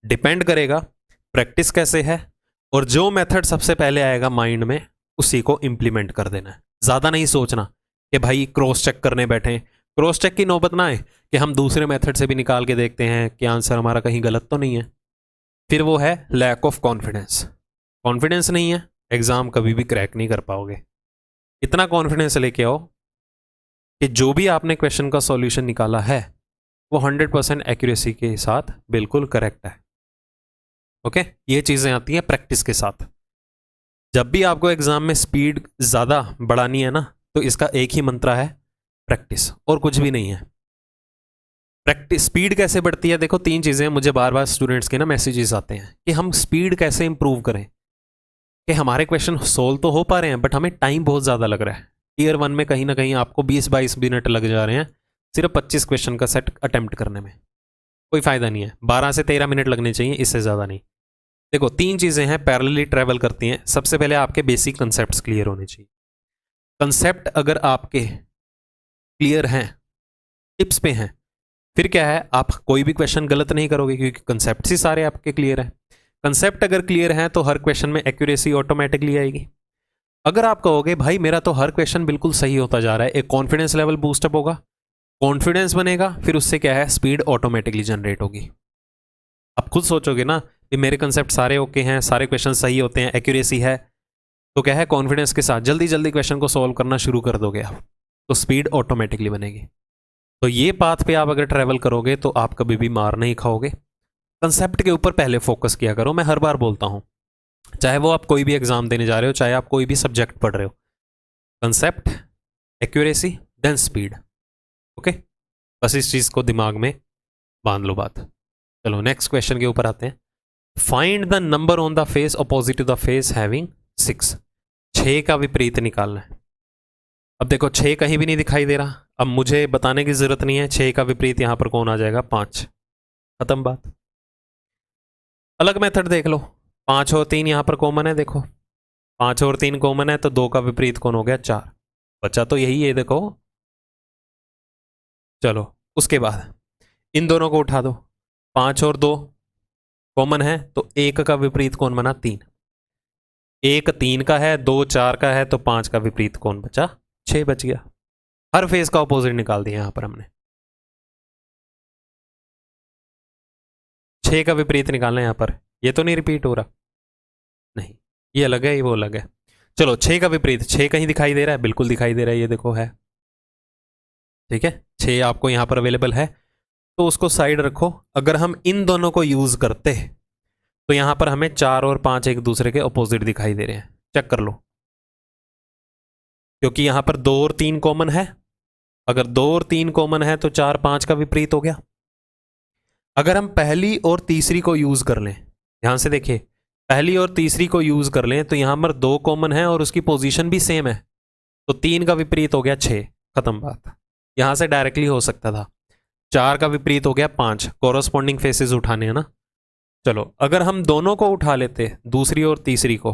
डिपेंड करेगा प्रैक्टिस कैसे है, और जो मेथड सबसे पहले आएगा माइंड में उसी को इंप्लीमेंट कर देना है। ज़्यादा नहीं सोचना कि भाई क्रॉस चेक करने बैठे। क्रॉस चेक की नौबत ना आए कि हम दूसरे मेथड से भी निकाल के देखते हैं कि आंसर हमारा कहीं गलत तो नहीं है। फिर वो है लैक ऑफ कॉन्फिडेंस। कॉन्फिडेंस नहीं है, एग्जाम कभी भी क्रैक नहीं कर पाओगे। इतना कॉन्फिडेंस लेके आओ कि जो भी आपने क्वेश्चन का सॉल्यूशन निकाला है वो 100% एक्यूरेसी के साथ बिल्कुल करेक्ट है। ओके, ये चीज़ें आती हैं प्रैक्टिस के साथ। जब भी आपको एग्जाम में स्पीड ज़्यादा बढ़ानी है ना, तो इसका एक ही मंत्र है, प्रैक्टिस, और कुछ भी नहीं है। प्रैक्टिस स्पीड कैसे बढ़ती है? देखो 3 चीज़ें मुझे बार बार स्टूडेंट्स के ना मैसेजेस आते हैं कि हम स्पीड कैसे इंप्रूव करें, कि हमारे क्वेश्चन सोल्व तो हो पा रहे हैं बट हमें टाइम बहुत ज़्यादा लग रहा है। ईयर 1 में कहीं ना कहीं आपको 20-22 मिनट लग जा रहे हैं सिर्फ 25 क्वेश्चन का सेट अटेम्प्ट करने में। कोई फ़ायदा नहीं है, 12 से 13 मिनट लगने चाहिए, इससे ज़्यादा नहीं। देखो 3 चीज़ें हैं पैरेलली ट्रैवल करती हैं। सबसे पहले आपके बेसिक कंसेप्ट्स क्लियर होने चाहिए। कंसेप्ट अगर आपके क्लियर हैं, टिप्स पे हैं, फिर क्या है, आप कोई भी क्वेश्चन गलत नहीं करोगे क्योंकि कंसेप्ट ही सारे आपके क्लियर हैं। कंसेप्ट अगर क्लियर हैं तो हर क्वेश्चन में एक्यूरेसी ऑटोमेटिकली आएगी। अगर आप कहोगे भाई मेरा तो हर क्वेश्चन बिल्कुल सही होता जा रहा है, एक कॉन्फिडेंस लेवल बूस्टअप होगा, कॉन्फिडेंस बनेगा, फिर उससे क्या है, स्पीड ऑटोमेटिकली जनरेट होगी। आप खुद सोचोगे ना कि मेरे कंसेप्ट सारे ओके हैं, सारे क्वेश्चन सही होते हैं, एक्यूरेसी है, तो क्या है, कॉन्फिडेंस के साथ जल्दी जल्दी क्वेश्चन को सॉल्व करना शुरू कर दोगे आप, तो स्पीड ऑटोमेटिकली बनेगी। तो ये पाथ पे आप अगर ट्रैवल करोगे तो आप कभी भी मार नहीं खाओगे। कंसेप्ट के ऊपर पहले फोकस किया करो, मैं हर बार बोलता हूँ, चाहे वो आप कोई भी एग्जाम देने जा रहे हो, चाहे आप कोई भी सब्जेक्ट पढ़ रहे हो, concept, accuracy, then speed. Okay, बस इस चीज को दिमाग में बांध लो बात। चलो नेक्स्ट क्वेश्चन के ऊपर आते हैं। Find the number on the face opposite to the face having 6। 6 का विपरीत निकालना है। अब देखो 6 कहीं भी नहीं दिखाई दे रहा, अब मुझे बताने की जरूरत नहीं है 6 का विपरीत यहां पर कौन आ जाएगा, 5। खत्म बात। अलग मेथड देख लो, 5 और 3 यहां पर कॉमन है, देखो 5 और 3 कॉमन है, तो 2 का विपरीत कौन हो गया, 4। बचा तो यही है, देखो। चलो उसके बाद इन दोनों को उठा दो, 5 और 2 कॉमन है, तो 1 का विपरीत कौन बना, 3। 1 3 का है, 2 4 का है, तो 5 का विपरीत कौन बचा, 6 बच गया। हर फेस का ऑपोजिट निकाल दिया यहां पर हमने। 6 का विपरीत निकालना है यहां पर, ये तो नहीं रिपीट हो रहा, नहीं ये अलग है, ये वो अलग है। चलो 6 का विपरीत, 6 कहीं दिखाई दे रहा है, बिल्कुल दिखाई दे रहा है, ये देखो है, ठीक है। 6 आपको यहां पर अवेलेबल है, तो उसको साइड रखो। अगर हम इन दोनों को यूज करते तो यहां पर हमें 4 और 5 एक दूसरे के ऑपोजिट दिखाई दे रहे हैं, चेक कर लो, क्योंकि यहां पर 2 और 3 कॉमन है। अगर 2 और 3 कॉमन है तो 4 5 का विपरीत हो गया। अगर हम पहली और तीसरी को यूज कर लें, ध्यान से देखिए, पहली और तीसरी को यूज कर लें तो यहां पर 2 कॉमन है और उसकी पोजीशन भी सेम है, तो 3 का विपरीत हो गया 6। खत्म बात। यहां से डायरेक्टली हो सकता था। 4 का विपरीत हो गया 5, कोरोस्पॉन्डिंग फेसेस उठाने हैं ना। चलो अगर हम दोनों को उठा लेते, दूसरी और तीसरी को,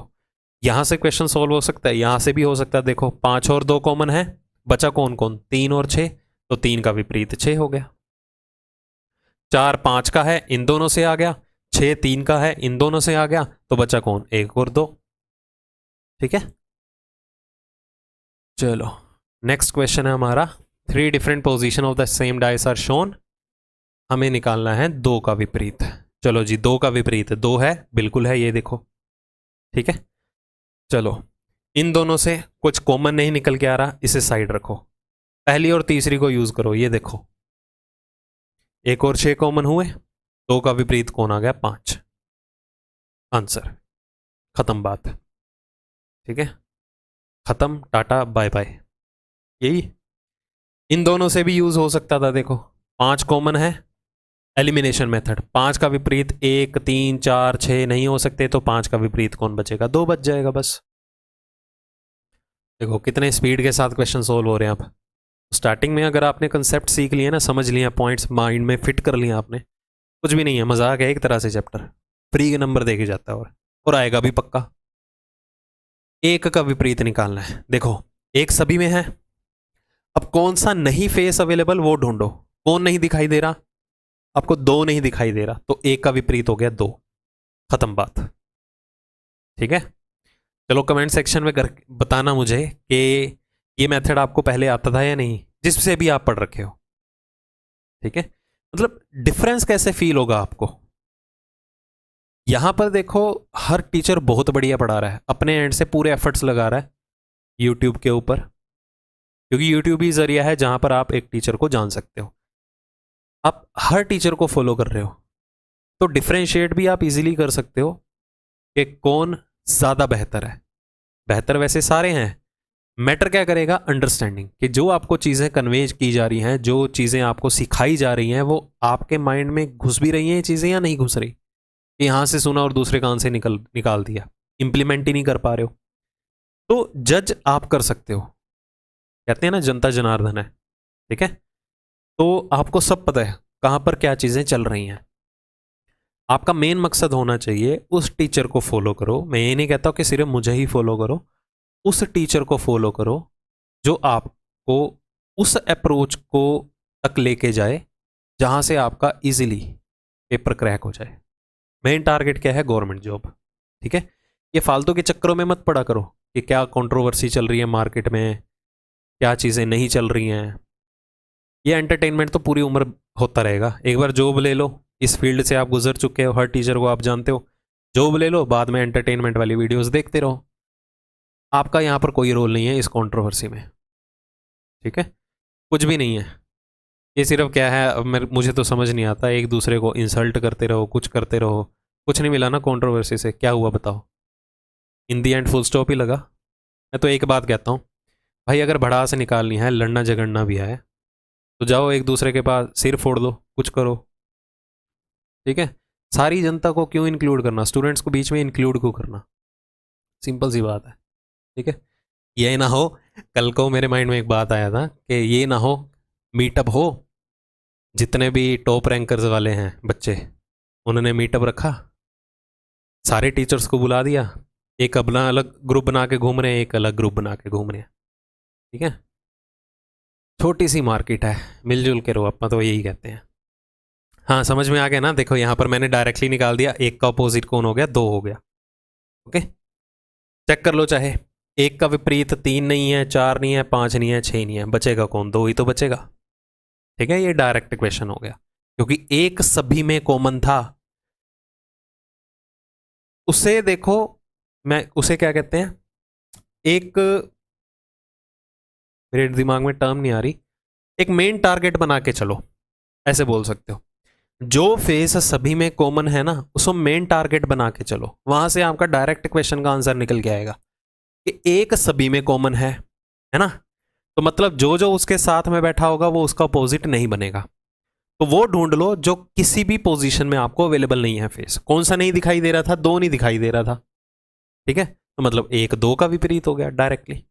यहां से क्वेश्चन सॉल्व हो सकता है, यहां से भी हो सकता है। देखो 5 और 2 कॉमन है, बचा कौन कौन, 3 और 6, तो 3 का विपरीत 6 हो गया। 4 5 का है, इन दोनों से आ गया, 6 3 का है, इन दोनों से आ गया, तो बचा कौन, 1 और 2। ठीक है। चलो नेक्स्ट क्वेश्चन है हमारा, 3 different position of the same dice are shown. हमें निकालना है 2 का विपरीत। चलो जी 2 का विपरीत 2 है, बिल्कुल है, ये देखो, ठीक है। चलो इन दोनों से कुछ कॉमन नहीं निकल के आ रहा, इसे साइड रखो, पहली और तीसरी को यूज करो, ये देखो 1 और 6 कॉमन हुए, 2 का विपरीत कौन आ गया, 5। आंसर, खत्म बात, ठीक है, खत्म, टाटा बाय बाय। यही इन दोनों से भी यूज हो सकता था, देखो 5 कॉमन है, एलिमिनेशन मेथड, 5 का विपरीत 1 3 4 6 नहीं हो सकते, तो 5 का विपरीत कौन बचेगा, 2 बच जाएगा बस। देखो कितने स्पीड के साथ क्वेश्चन सोल्व हो रहे हैं आप। स्टार्टिंग में अगर आपने कंसेप्ट सीख लिए ना, समझ लिया, पॉइंट्स माइंड में फिट कर लिया आपने, कुछ भी नहीं है, मजाक है एक तरह से, चैप्टर फ्री के नंबर देके जाता है और आएगा भी पक्का। 1 का विपरीत निकालना है, देखो 1 सभी में है, अब कौन सा नहीं फेस अवेलेबल वो ढूंढो। कौन नहीं दिखाई दे रहा आपको, 2 नहीं दिखाई दे रहा, तो 1 का विपरीत हो गया 2। खत्म बात, ठीक है। चलो कमेंट सेक्शन में कर बताना मुझे कि ये मेथड आपको पहले आता था या नहीं, जिससे भी आप पढ़ रखे हो, ठीक है। मतलब डिफरेंस कैसे फील होगा आपको। यहां पर देखो हर टीचर बहुत बढ़िया पढ़ा रहा है, अपने एंड से पूरे एफर्ट्स लगा रहा है यूट्यूब के ऊपर, क्योंकि यूट्यूब ही जरिया है जहां पर आप एक टीचर को जान सकते हो। आप हर टीचर को फॉलो कर रहे हो, तो डिफरेंशिएट भी आप इजीली कर सकते हो कि कौन ज्यादा बेहतर है। बेहतर वैसे सारे हैं, मैटर क्या करेगा, अंडरस्टैंडिंग, कि जो आपको चीज़ें कन्वे की जा रही हैं, जो चीज़ें आपको सिखाई जा रही हैं, वो आपके माइंड में घुस भी रही हैं ये चीज़ें या नहीं घुस रही, कि यहाँ से सुना और दूसरे कान से निकाल दिया, इंप्लीमेंट ही नहीं कर पा रहे हो। तो जज आप कर सकते हो, कहते हैं ना जनता जनार्दन है, ठीक है। तो आपको सब पता है कहाँ पर क्या चीज़ें चल रही हैं। आपका मेन मकसद होना चाहिए उस टीचर को फॉलो करो। मैं ये नहीं कहता कि सिर्फ मुझे ही फॉलो करो, उस टीचर को फॉलो करो जो आपको उस अप्रोच को तक लेके जाए जहां से आपका इजीली पेपर क्रैक हो जाए। मेन टारगेट क्या है, गवर्नमेंट जॉब, ठीक है। ये फालतू के चक्करों में मत पड़ा करो कि क्या कंट्रोवर्सी चल रही है मार्केट में, क्या चीज़ें नहीं चल रही हैं। ये एंटरटेनमेंट तो पूरी उम्र होता रहेगा, एक बार जॉब ले लो, इस फील्ड से आप गुजर चुके हो, हर टीचर को आप जानते हो। जॉब ले लो, बाद में एंटरटेनमेंट वाली वीडियोस देखते रहो। आपका यहाँ पर कोई रोल नहीं है इस कंट्रोवर्सी में, ठीक है, कुछ भी नहीं है। ये सिर्फ क्या है, अब मुझे तो समझ नहीं आता, एक दूसरे को इंसल्ट करते रहो, कुछ करते रहो, कुछ नहीं मिला ना कंट्रोवर्सी से, क्या हुआ बताओ? इन दी एंड फुल स्टॉप ही लगा। मैं तो एक बात कहता हूँ भाई, अगर भड़ास निकालनी है, लड़ना झगड़ना भी है, तो जाओ एक दूसरे के पास सिर फोड़ दो, कुछ करो, ठीक है। सारी जनता को क्यों इंक्लूड करना, स्टूडेंट्स को बीच में इंक्लूड क्यों करना? सिंपल सी बात है, ठीक है। ये ना हो, कल को मेरे माइंड में एक बात आया था कि ये ना हो मीटअप हो, जितने भी टॉप रैंकर्स वाले हैं बच्चे, उन्होंने मीटअप रखा, सारे टीचर्स को बुला दिया, एक अपना अलग ग्रुप बना के घूम रहे हैं, एक अलग ग्रुप बना के घूम रहे हैं, ठीक है। छोटी सी मार्केट है, मिलजुल के रहो, अपना तो यही कहते हैं। हाँ समझ में आ गया ना? देखो यहाँ पर मैंने डायरेक्टली निकाल दिया, एक का अपोजिट कौन हो गया, 2 हो गया, ओके। चेक कर लो, चाहे एक का विपरीत 3 नहीं है, 4 नहीं है, 5 नहीं है, 6 नहीं है, बचेगा कौन? 2 ही तो बचेगा, ठीक है। ये डायरेक्ट इक्वेशन हो गया, क्योंकि एक सभी में कॉमन था। उसे देखो, मैं उसे क्या कहते हैं, एक, मेरे दिमाग में टर्म नहीं आ रही, एक मेन टारगेट बना के चलो, ऐसे बोल सकते हो। जो फेस सभी में कॉमन है ना, उसको मेन टारगेट बना के चलो, वहां से आपका डायरेक्ट क्वेश्चन का आंसर निकल के आएगा कि एक सभी में कॉमन है ना। तो मतलब जो जो उसके साथ में बैठा होगा वो उसका अपोजिट नहीं बनेगा। तो वो ढूंढ लो जो किसी भी पोजीशन में आपको अवेलेबल नहीं है फेस। कौन सा नहीं दिखाई दे रहा था? 2 नहीं दिखाई दे रहा था, ठीक है। तो मतलब 1 2 का विपरीत हो गया डायरेक्टली।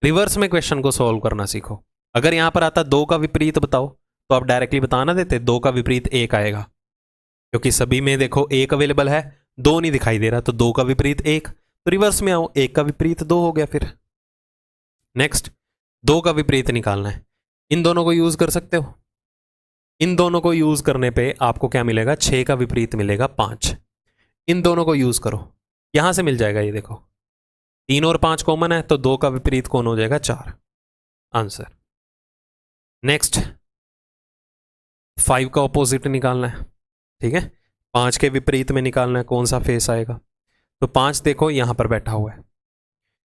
रिवर्स में क्वेश्चन को सॉल्व करना सीखो। अगर यहां पर आता 2 का विपरीत बताओ, तो आप डायरेक्टली बता ना देते 2 का विपरीत 1 आएगा, क्योंकि सभी में देखो 1 अवेलेबल है, 2 नहीं दिखाई दे रहा, तो 2 का विपरीत 1। तो रिवर्स में आओ, 1 का विपरीत 2 हो गया। फिर नेक्स्ट 2 का विपरीत निकालना है, इन दोनों को यूज कर सकते हो। इन दोनों को यूज करने पे आपको क्या मिलेगा? 6 का विपरीत मिलेगा 5। इन दोनों को यूज करो, यहां से मिल जाएगा। ये देखो 3 और 5 कॉमन है, तो 2 का विपरीत कौन हो जाएगा? 4, आंसर। नेक्स्ट 5 का ऑपोजिट निकालना है, ठीक है। 5 के विपरीत में निकालना है, कौन सा फेस आएगा? तो 5 देखो यहां पर बैठा हुआ है,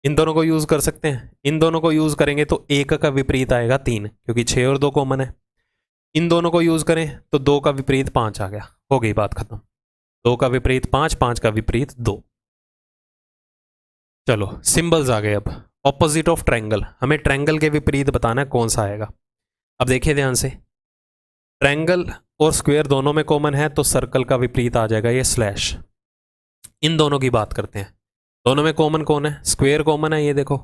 इन दोनों को यूज कर सकते हैं। इन दोनों को यूज करेंगे तो 1 का विपरीत आएगा 3, क्योंकि 6 और 2 कॉमन है। इन दोनों को यूज करें तो 2 का विपरीत 5 आ गया, हो गई बात खत्म। 2 का विपरीत 5, 5 का विपरीत 2। चलो सिंबल्स आ गए। अब ऑपोजिट ऑफ ट्रायंगल, हमें ट्रायंगल के विपरीत बताना है कौन सा आएगा। अब देखिए ध्यान से, ट्रायंगल और स्क्वायर दोनों में कॉमन है, तो सर्कल का विपरीत आ जाएगा ये स्लैश। इन दोनों की बात करते हैं, दोनों में कॉमन कौन है? स्क्वायर कॉमन है। ये देखो,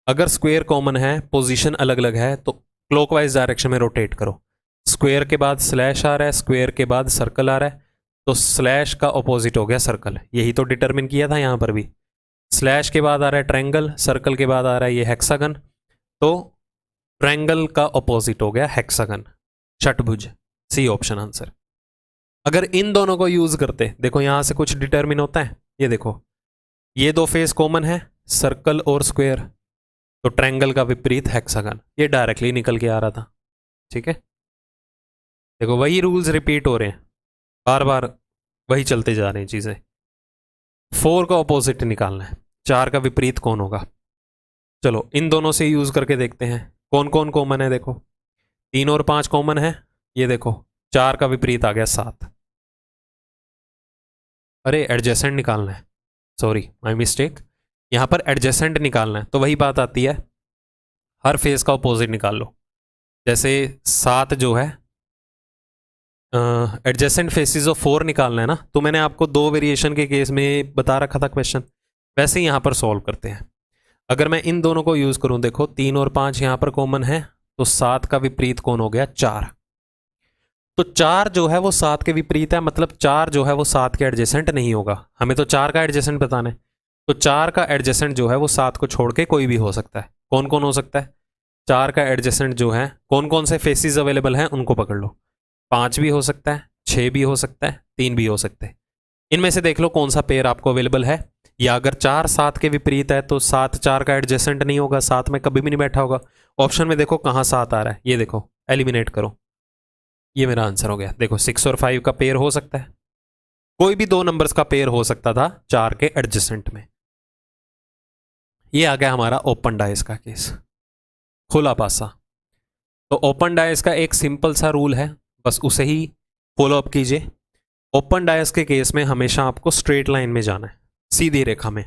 अगर स्क्वायर कॉमन है, पोजीशन अलग अलग है, तो क्लॉकवाइज डायरेक्शन में रोटेट करो। स्क्वायर के बाद स्लैश आ रहा है, स्क्वायर के बाद सर्कल आ रहा है, तो स्लैश का ऑपोजिट हो गया सर्कल। यही तो डिटरमिन किया था यहां पर भी। स्लैश के बाद आ रहा है ट्रायंगल, सर्कल के बाद आ रहा है ये हेक्सागन, तो ट्रायंगल का ऑपोजिट हो गया हेक्सागन, षटभुज। C option answer. अगर इन दोनों को यूज करते, देखो यहां से कुछ डिटरमिन होता है। ये देखो, ये 2 फेस कॉमन है, सर्कल और स्क्वायर, तो ट्रायंगल का विपरीत हेक्सागन। ये डायरेक्टली निकल के आ रहा था, ठीक है। देखो वही रूल्स रिपीट हो रहे हैं, बार बार वही चलते जा रहे हैं चीजें। 4 का ऑपोजिट निकालना है, 4 का विपरीत कौन होगा? चलो इन दोनों से यूज करके देखते हैं कौन कौन कॉमन है। देखो 3 और 5 कॉमन है, ये देखो 4 का विपरीत आ गया 7। अरे एडजेसेंट निकालना है, सॉरी माय मिस्टेक, यहां पर एडजेसेंट निकालना है। तो वही बात आती है, हर फेस का ऑपोजिट निकाल लो। जैसे 7 जो है, एडजेसेंट फेसिस ऑफ 4 निकालना है ना, तो मैंने आपको 2 वेरिएशन के केस में बता रखा था क्वेश्चन, वैसे ही यहां पर सॉल्व करते हैं। अगर मैं इन दोनों को यूज करूं, देखो 3 और 5 यहां पर कॉमन है, तो 7 का विपरीत कौन हो गया? 4। तो 4 जो है वो 7 के विपरीत है, मतलब 4 जो है वो 7 के एडजेसेंट नहीं होगा। हमें तो 4 का एडजेसेंट बताना है, तो 4 का एडजेसेंट जो है वो 7 को छोड़ के कोई भी हो सकता है। कौन कौन हो सकता है? 4 का एडजेसेंट जो है, कौन कौन से फेसिस अवेलेबल हैं उनको पकड़ लो। 5 भी हो सकता है, 6 भी हो सकता है, 3 भी हो सकते हैं। इनमें से देख लो कौन सा पेयर आपको अवेलेबल है। या अगर 4 7 के विपरीत है, तो 7 4 का एडजेसेंट नहीं होगा, 7 में कभी भी नहीं बैठा होगा। ऑप्शन में देखो कहाँ 7 आ रहा है, ये देखो, एलिमिनेट करो। ये मेरा आंसर हो गया। देखो 6 और 5 का पेयर हो सकता है, कोई भी दो नंबर्स का पेयर हो सकता था 4 के एडजेसेंट में। ये आ गया हमारा ओपन डायस का केस, खुला पासा। तो ओपन डायस का एक सिंपल सा रूल है, बस उसे ही फॉलो अप कीजिए। ओपन डायस के केस में हमेशा आपको स्ट्रेट लाइन में जाना है, सीधी रेखा में।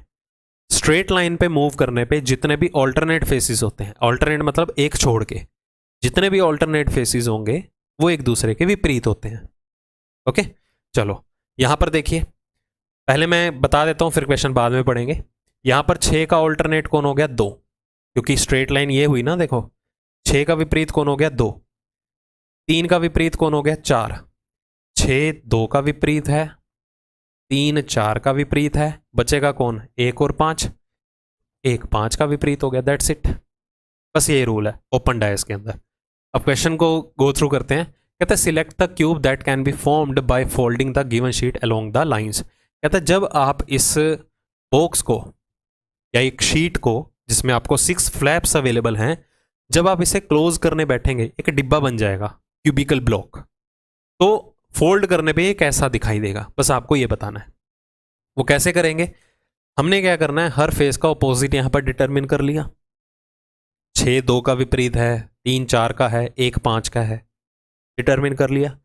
स्ट्रेट लाइन पे मूव करने पे जितने भी ऑल्टरनेट फेसिस होते हैं, ऑल्टरनेट मतलब एक छोड़ के, जितने भी ऑल्टरनेट फेसिस होंगे वो एक दूसरे के विपरीत होते हैं। ओके, चलो यहां पर देखिए, पहले मैं बता देता हूं फिर क्वेश्चन बाद में पढ़ेंगे। यहां पर 6 का ऑल्टरनेट कौन हो गया? 2, क्योंकि स्ट्रेट लाइन ये हुई ना। देखो 6 का विपरीत कौन हो गया? 2। 3 का विपरीत कौन हो गया? 4। 6 2 का विपरीत है, 3 4 का विपरीत है, बचेगा कौन? 1 और 5। 1 5 का विपरीत हो गया। दैट्स इट, बस ये रूल है ओपन डायस के अंदर। अब क्वेश्चन को गो थ्रू करते हैं। कहते हैं select the cube that can be formed by folding the given sheet along the lines. कहते हैं जब आप इस बॉक्स को या एक शीट को जिसमें आपको 6 फ्लैप्स अवेलेबल हैं, जब आप इसे क्लोज करने बैठेंगे एक डिब्बा बन जाएगा, क्यूबिकल ब्लॉक। तो फोल्ड करने पे ये कैसा दिखाई देगा, बस आपको ये बताना है। वो कैसे करेंगे? हमने क्या करना है, हर फेस का ऑपोजिट यहां पर डिटरमिन कर लिया। 6 2 का विपरीत है, 3 4 का है, 1 5 का है, डिटरमिन कर लिया।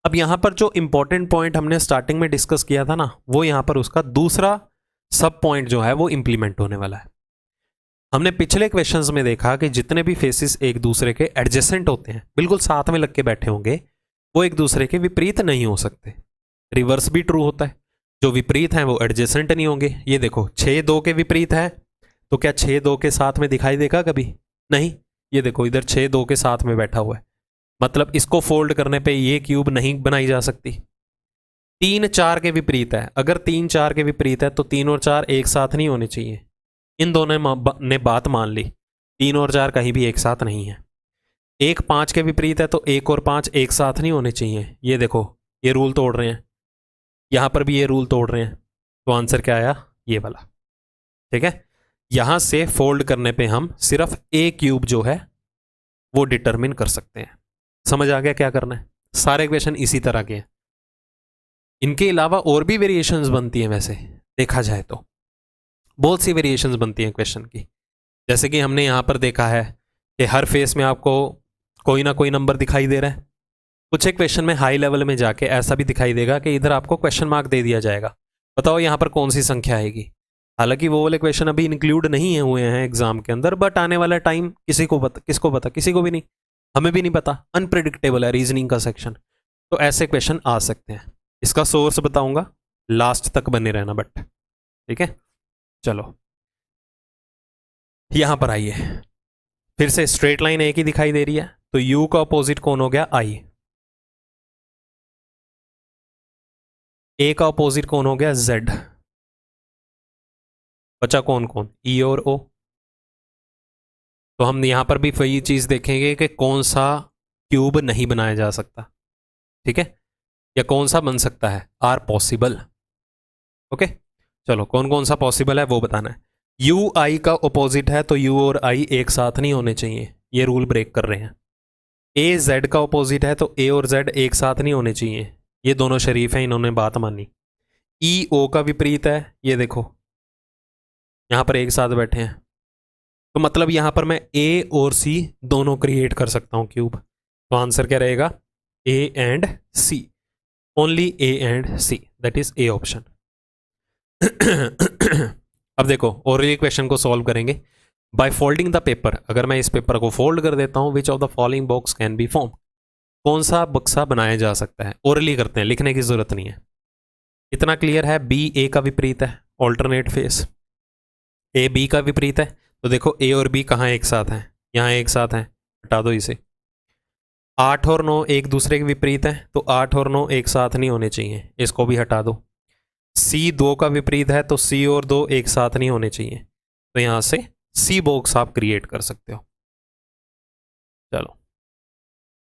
अब यहां पर जो इंपॉर्टेंट पॉइंट हमने स्टार्टिंग में डिस्कस किया था ना, वो यहां पर उसका दूसरा सब पॉइंट जो है वो इंप्लीमेंट होने वाला है। हमने पिछले क्वेश्चंस में देखा कि जितने भी फेसेस एक दूसरे के एडजेसेंट होते हैं, बिल्कुल साथ में लग के बैठे होंगे, वो एक दूसरे के विपरीत नहीं हो सकते। रिवर्स भी ट्रू होता है, जो विपरीत हैं वो एडजेसेंट नहीं होंगे। ये देखो 6 2 के विपरीत है, तो क्या 6 2 के साथ में दिखाई देगा कभी? नहीं। ये देखो इधर 6 2 के साथ में बैठा हुआ है, मतलब इसको फोल्ड करने पे ये क्यूब नहीं बनाई जा सकती। 3 4 के विपरीत है, अगर 3 4 के विपरीत है तो 3 और 4 एक साथ नहीं होने चाहिए। इन दोनों ने बात मान ली, 3 और 4 कहीं भी एक साथ नहीं है। 1 5 के विपरीत है तो 1 और 5 एक साथ नहीं होने चाहिए। ये देखो ये रूल तोड़ रहे हैं, यहां पर भी ये रूल तोड़ रहे हैं, तो आंसर क्या आया? ये वाला। ठीक है, यहां से फोल्ड करने पे हम सिर्फ ए क्यूब जो है वो डिटरमिन कर सकते हैं। समझ आ गया क्या करना है? सारे क्वेश्चन इसी तरह के हैं। इनके अलावा और भी वेरिएशंस बनती हैं, वैसे देखा जाए तो बहुत सी वेरिएशंस बनती हैं क्वेश्चन की। जैसे कि हमने यहां पर देखा है कि हर फेस में आपको कोई ना कोई नंबर दिखाई दे रहा है। कुछ एक क्वेश्चन में हाई लेवल में जाके ऐसा भी दिखाई देगा कि इधर आपको क्वेश्चन मार्क दे दिया जाएगा, बताओ यहां पर कौन सी संख्या आएगी। हालांकि वो वाले क्वेश्चन अभी इंक्लूड नहीं हुए हैं एग्जाम के अंदर, बट आने वाला टाइम किसको पता, किसी को भी नहीं, हमें भी नहीं पता। अनप्रिडिक्टेबल है रीजनिंग का सेक्शन, तो ऐसे क्वेश्चन आ सकते हैं। इसका सोर्स बताऊंगा, लास्ट तक बने रहना बट। ठीक है, चलो यहां पर आइए, फिर से स्ट्रेट लाइन एक ही दिखाई दे रही है, तो यू का अपोजिट कौन हो गया? आई। ए का अपोजिट कौन हो गया? जेड। बचा कौन कौन? ई और ओ। तो हम यहां पर भी वही चीज देखेंगे कि कौन सा क्यूब नहीं बनाया जा सकता, ठीक है, या कौन सा बन सकता है, आर पॉसिबल। ओके, चलो कौन कौन सा पॉसिबल है वो बताना है। यू आई का ऑपोजिट है, तो यू और आई एक साथ नहीं होने चाहिए, ये रूल ब्रेक कर रहे हैं। ए जेड का ऑपोजिट है, तो ए और जेड एक साथ नहीं होने चाहिए, ये दोनों शरीफ हैं, इन्होंने बात मानी। ई ओ का विपरीत है, ये देखो यहां पर एक साथ बैठे हैं, तो मतलब यहां पर मैं ए और सी दोनों क्रिएट कर सकता हूं क्यूब। तो आंसर क्या रहेगा? A and C, only A and C, that is A option. अब देखो और ये क्वेश्चन को सॉल्व करेंगे बाय फोल्डिंग द पेपर। अगर मैं इस पेपर को फोल्ड कर देता हूं, which of the following box can be form, कौन सा बक्सा बनाया जा सकता है। ओरली करते हैं, लिखने की जरूरत नहीं है, इतना क्लियर है। बी ए का विपरीत है, ऑल्टरनेट फेस। ए बी का विपरीत है, तो देखो ए और बी कहाँ एक साथ हैं? यहाँ एक साथ हैं, हटा दो इसे। 8 और 9 एक दूसरे के विपरीत है, तो 8 और 9 एक साथ नहीं होने चाहिए, इसको भी हटा दो। सी 2 का विपरीत है, तो सी और 2 एक साथ नहीं होने चाहिए, तो यहां से सी बॉक्स आप क्रिएट कर सकते हो। चलो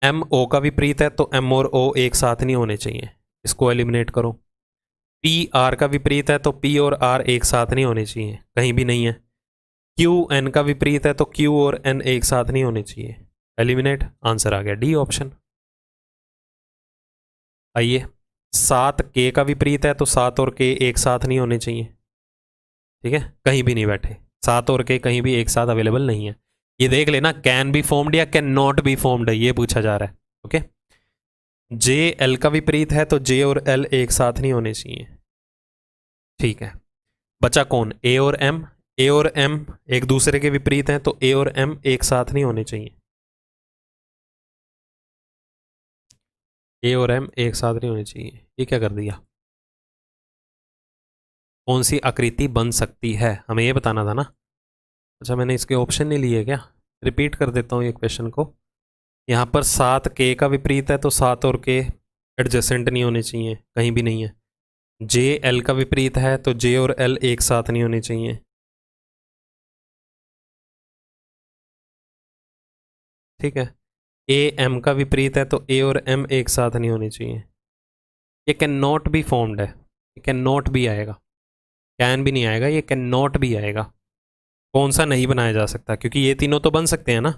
एम ओ का विपरीत है, तो एम और ओ एक साथ नहीं होने चाहिए, इसको एलिमिनेट करो। पी आर का विपरीत है, तो पी और आर एक साथ नहीं होने चाहिए, कहीं भी नहीं है। क्यू एन का विपरीत है, तो क्यू और एन एक साथ नहीं होने चाहिए, एलिमिनेट। आंसर आ गया डी ऑप्शन। आइए, 7 के का विपरीत है तो 7 और के एक साथ नहीं होने चाहिए, ठीक है, कहीं भी नहीं बैठे, 7 और के कहीं भी एक साथ अवेलेबल नहीं है। ये देख लेना, कैन बी फॉर्म्ड या कैन नॉट बी फॉर्म्ड ये पूछा जा रहा है। ओके, जे एल का विपरीत है तो जे और एल एक साथ नहीं होने चाहिए, ठीक है। बचा कौन, ए और एम। ए और एम एक दूसरे के विपरीत हैं तो ए और एम एक साथ नहीं होने चाहिए, ए और एम एक साथ नहीं होने चाहिए। ये क्या कर दिया, कौन सी आकृति बन सकती है, हमें ये बताना था ना। अच्छा, मैंने इसके ऑप्शन नहीं लिए क्या, रिपीट कर देता हूँ ये क्वेश्चन को। यहाँ पर 7 के का विपरीत है तो 7 और के एडजेसेंट नहीं होने चाहिए, कहीं भी नहीं है। जे एल का विपरीत है तो जे और एल एक साथ नहीं होने चाहिए, ठीक है। ए एम का विपरीत है तो ए और एम एक साथ नहीं होने चाहिए। ये कैन नॉट बी फॉर्म्ड है, ये कैन नॉट भी आएगा, कैन भी नहीं आएगा, ये कैन नॉट भी आएगा। कौन सा नहीं बनाया जा सकता, क्योंकि ये तीनों तो बन सकते हैं ना,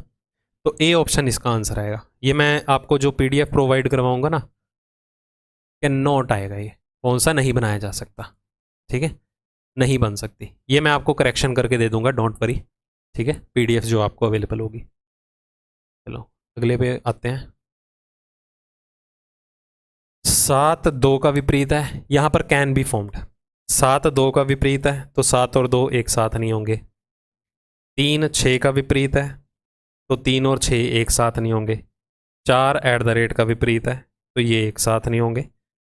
तो ए ऑप्शन इसका आंसर आएगा। ये मैं आपको जो पीडीएफ प्रोवाइड करवाऊंगा ना, कैन नॉट आएगा, ये कौन सा नहीं बनाया जा सकता, ठीक है, नहीं बन सकती। ये मैं आपको करेक्शन करके दे दूंगा, डोंट वरी, ठीक है, पीडीएफ जो आपको अवेलेबल होगी। चलो अगले पे आते हैं। 7 2 का विपरीत है, यहाँ पर कैन बी फॉर्म्ड। 7 2 का विपरीत है तो 7 और 2 एक साथ नहीं होंगे। 3 6 का विपरीत है तो 3 और 6 एक साथ नहीं होंगे। 4 एट द रेट का विपरीत है तो ये एक साथ नहीं होंगे।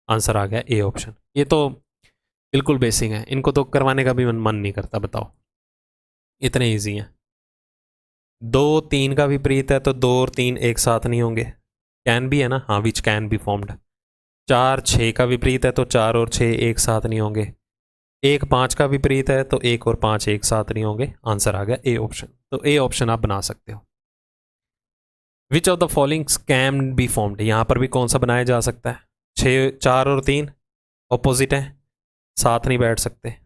आंसर आ गया ए ऑप्शन। ये तो बिल्कुल बेसिक है, इनको तो करवाने का भी मन नहीं करता, बताओ, इतने ईजी हैं। 2 3 का विपरीत है तो 2 और 3 एक साथ नहीं होंगे, कैन भी है ना, हाँ, विच कैन बी फॉर्म्ड। 4 6 का विपरीत है तो 4 और 6 एक साथ नहीं होंगे। 1 5 का विपरीत है तो 1 और 5 एक साथ नहीं होंगे। आंसर आ गया ए ऑप्शन। तो ए ऑप्शन आप बना सकते हो। Which of the following can be formed, यहाँ पर भी कौन सा बनाया जा सकता है। 4 और 3 ऑपोजिट हैं, साथ नहीं बैठ सकते।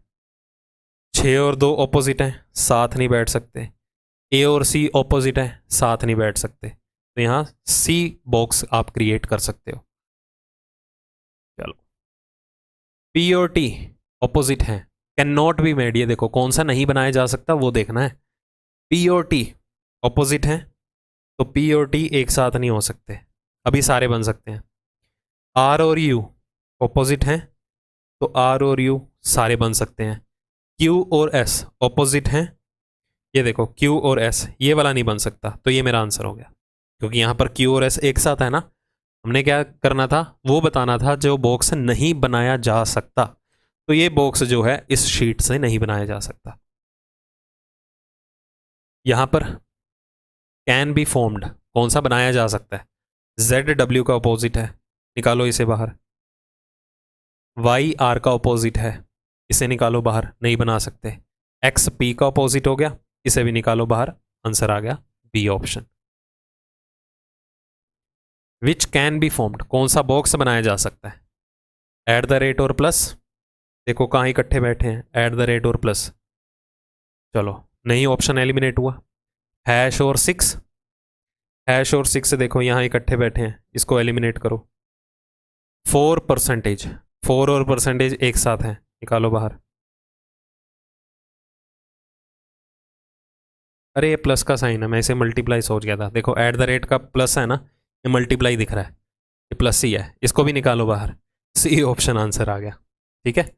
6 और 2 ऑपोजिट हैं, साथ नहीं बैठ सकते। ए और सी ऑपोजिट हैं, साथ नहीं बैठ सकते। तो यहाँ सी बॉक्स आप क्रिएट कर सकते हो। चलो, पी और टी ऑपोजिट हैं, कैन नॉट बी मेड। ये देखो कौन सा नहीं बनाया जा सकता वो देखना है। पी और टी ऑपोजिट हैं तो पी और टी एक साथ नहीं हो सकते, अभी सारे बन सकते हैं। आर और यू ऑपोजिट हैं तो आर और यू सारे बन सकते हैं। क्यू और एस ऑपोजिट हैं, ये देखो क्यू और एस ये वाला नहीं बन सकता, तो ये मेरा आंसर हो गया, क्योंकि यहाँ पर क्यू और एस एक साथ है ना। हमने क्या करना था, वो बताना था जो बॉक्स नहीं बनाया जा सकता। तो ये बॉक्स जो है इस शीट से नहीं बनाया जा सकता। यहाँ पर कैन बी फॉर्म्ड कौन सा बनाया जा सकता है, जेड डब्ल्यू का अपोजिट है, निकालो इसे बाहर। वाई आर का अपोजिट है, इसे निकालो बाहर, नहीं बना सकते। एक्स पी का अपोजिट हो गया, इसे भी निकालो बाहर। आंसर आ गया B option. Which can be formed कौन सा बॉक्स बनाया जा सकता है, एट द रेट और प्लस। देखो कहाँ इकट्ठे बैठे हैं, एट द रेट और प्लस। चलो नहीं, ऑप्शन एलिमिनेट हुआ। हैश और 6, हैश और 6 देखो यहाँ इकट्ठे बैठे हैं, इसको एलिमिनेट करो। 4%, 4 और परसेंटेज एक साथ हैं, निकालो बाहर। अरे ये प्लस का साइन है, मैं इसे मल्टीप्लाई सोच गया था। देखो एट द रेट का प्लस है ना, ये मल्टीप्लाई दिख रहा है, ये प्लस ही है, इसको भी निकालो बाहर। सी ऑप्शन आंसर आ गया, ठीक है।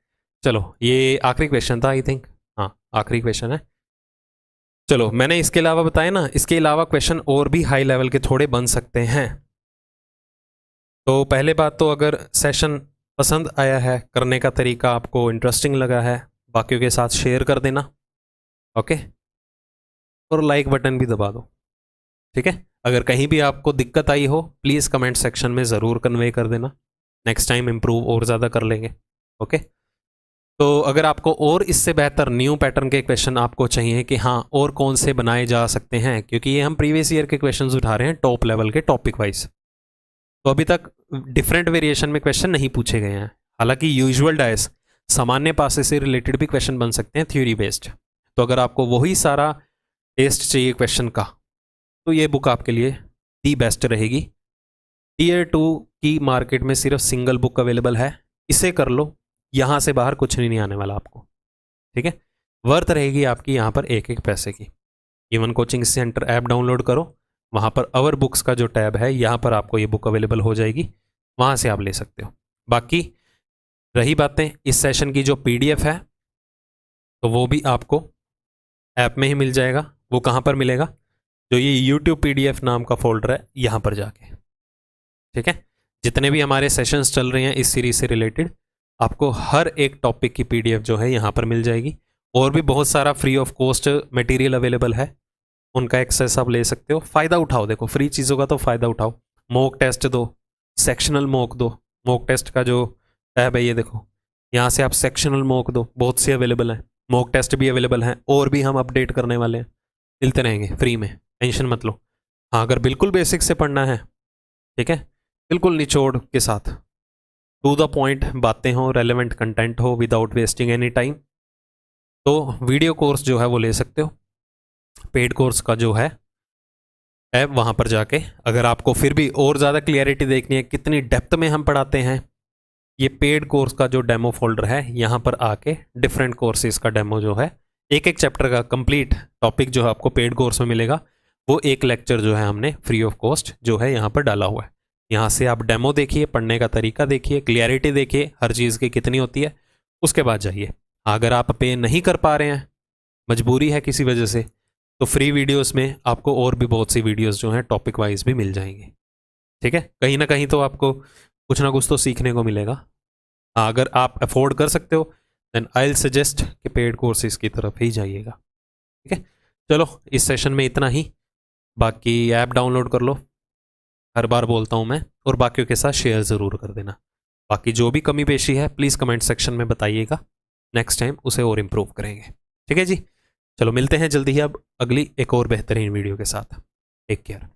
चलो ये आखिरी क्वेश्चन था आई थिंक, हाँ आखिरी क्वेश्चन है। चलो मैंने इसके अलावा बताया ना, इसके अलावा क्वेश्चन और भी हाई लेवल के थोड़े बन सकते हैं। तो पहले बात तो अगर सेशन पसंद आया है, करने का तरीका आपको इंटरेस्टिंग लगा है, बाकियों के साथ शेयर कर देना, ओके, और लाइक बटन भी दबा दो, ठीक है। अगर कहीं भी आपको दिक्कत आई हो प्लीज़ कमेंट सेक्शन में ज़रूर कन्वे कर देना, नेक्स्ट टाइम इम्प्रूव और ज़्यादा कर लेंगे, ओके। तो अगर आपको और इससे बेहतर न्यू पैटर्न के क्वेश्चन आपको चाहिए कि हाँ और कौन से बनाए जा सकते हैं, क्योंकि ये हम प्रीवियस ईयर के क्वेश्चंस उठा रहे हैं टॉप लेवल के टॉपिक वाइज, तो अभी तक डिफरेंट वेरिएशन में क्वेश्चन नहीं पूछे गए हैं। हालांकि यूजुअल डाइस सामान्य पासे से रिलेटेड भी क्वेश्चन बन सकते हैं थ्योरी बेस्ड। तो अगर आपको वही सारा टेस्ट चाहिए क्वेश्चन का, तो ये बुक आपके लिए दी बेस्ट रहेगी। टीयर 2 की मार्केट में सिर्फ सिंगल बुक अवेलेबल है, इसे कर लो, यहाँ से बाहर कुछ नहीं आने वाला आपको, ठीक है। वर्थ रहेगी आपकी यहाँ पर एक एक पैसे की। Even coaching centre app download करो, वहाँ पर अवर बुक्स का जो टैब है यहाँ पर आपको ये बुक अवेलेबल हो जाएगी, वहाँ से आप ले सकते हो। बाकी रही बातें इस सेशन की जो PDF है, तो वो भी आपको ऐप में ही मिल जाएगा। वो कहाँ पर मिलेगा? जो ये YouTube PDF नाम का फोल्डर है यहाँ पर जाके, ठीक है। जितने भी हमारे सेशंस चल रहे हैं इस सीरीज से रिलेटेड, आपको हर एक टॉपिक की PDF जो है यहाँ पर मिल जाएगी। और भी बहुत सारा free of cost material available है, उनका एक्सेस आप ले सकते हो। फ़ायदा उठाओ, देखो फ्री चीज़ों का तो फ़ायदा उठाओ। मॉक टेस्ट दो, सेक्शनल मॉक दो। मॉक टेस्ट का जो टैब है ये देखो, यहाँ से आप सेक्शनल मॉक दो, बहुत से अवेलेबल हैं। मॉक टेस्ट भी अवेलेबल हैं, और भी हम अपडेट करने वाले हैं, मिलते रहेंगे फ्री में, टेंशन मत लो। हाँ, अगर बिल्कुल बेसिक से पढ़ना है, ठीक है, बिल्कुल निचोड़ के साथ, टू द पॉइंट बातें हो, रेलेवेंट कंटेंट हो, विदाउट वेस्टिंग एनी टाइम, तो वीडियो कोर्स जो है वो ले सकते हो। पेड कोर्स का जो है ऐप, वहाँ पर जाके अगर आपको फिर भी और ज़्यादा क्लियरिटी देखनी है, कितनी डेप्थ में हम पढ़ाते हैं, ये पेड कोर्स का जो डेमो फोल्डर है यहाँ पर आके डिफरेंट कोर्सेज का डेमो जो है, एक एक चैप्टर का कंप्लीट टॉपिक जो है आपको पेड कोर्स में मिलेगा, वो एक लेक्चर जो है हमने फ्री ऑफ कॉस्ट जो है यहाँ पर डाला हुआ है। यहाँ से आप डेमो देखिए, पढ़ने का तरीका देखिए, क्लियरिटी देखिए हर चीज़ की कितनी होती है, उसके बाद जाइए। अगर आप पे नहीं कर पा रहे हैं, मजबूरी है किसी वजह से, तो फ्री वीडियोस में आपको और भी बहुत सी वीडियोस जो हैं टॉपिक वाइज भी मिल जाएंगी, ठीक है। कहीं ना कहीं तो आपको कुछ ना कुछ तो सीखने को मिलेगा। हाँ, अगर आप अफोर्ड कर सकते हो देन आई विल सजेस्ट कि पेड कोर्सेज की तरफ ही जाइएगा, ठीक है। चलो इस सेशन में इतना ही, बाकी ऐप डाउनलोड कर लो, हर बार बोलता हूँ मैं, और बाकियों के साथ शेयर ज़रूर कर देना। बाकी जो भी कमी पेशी है प्लीज़ कमेंट सेक्शन में बताइएगा, नेक्स्ट टाइम उसे और इम्प्रूव करेंगे, ठीक है जी। चलो मिलते हैं जल्दी ही अब अगली एक और बेहतरीन वीडियो के साथ। Take care.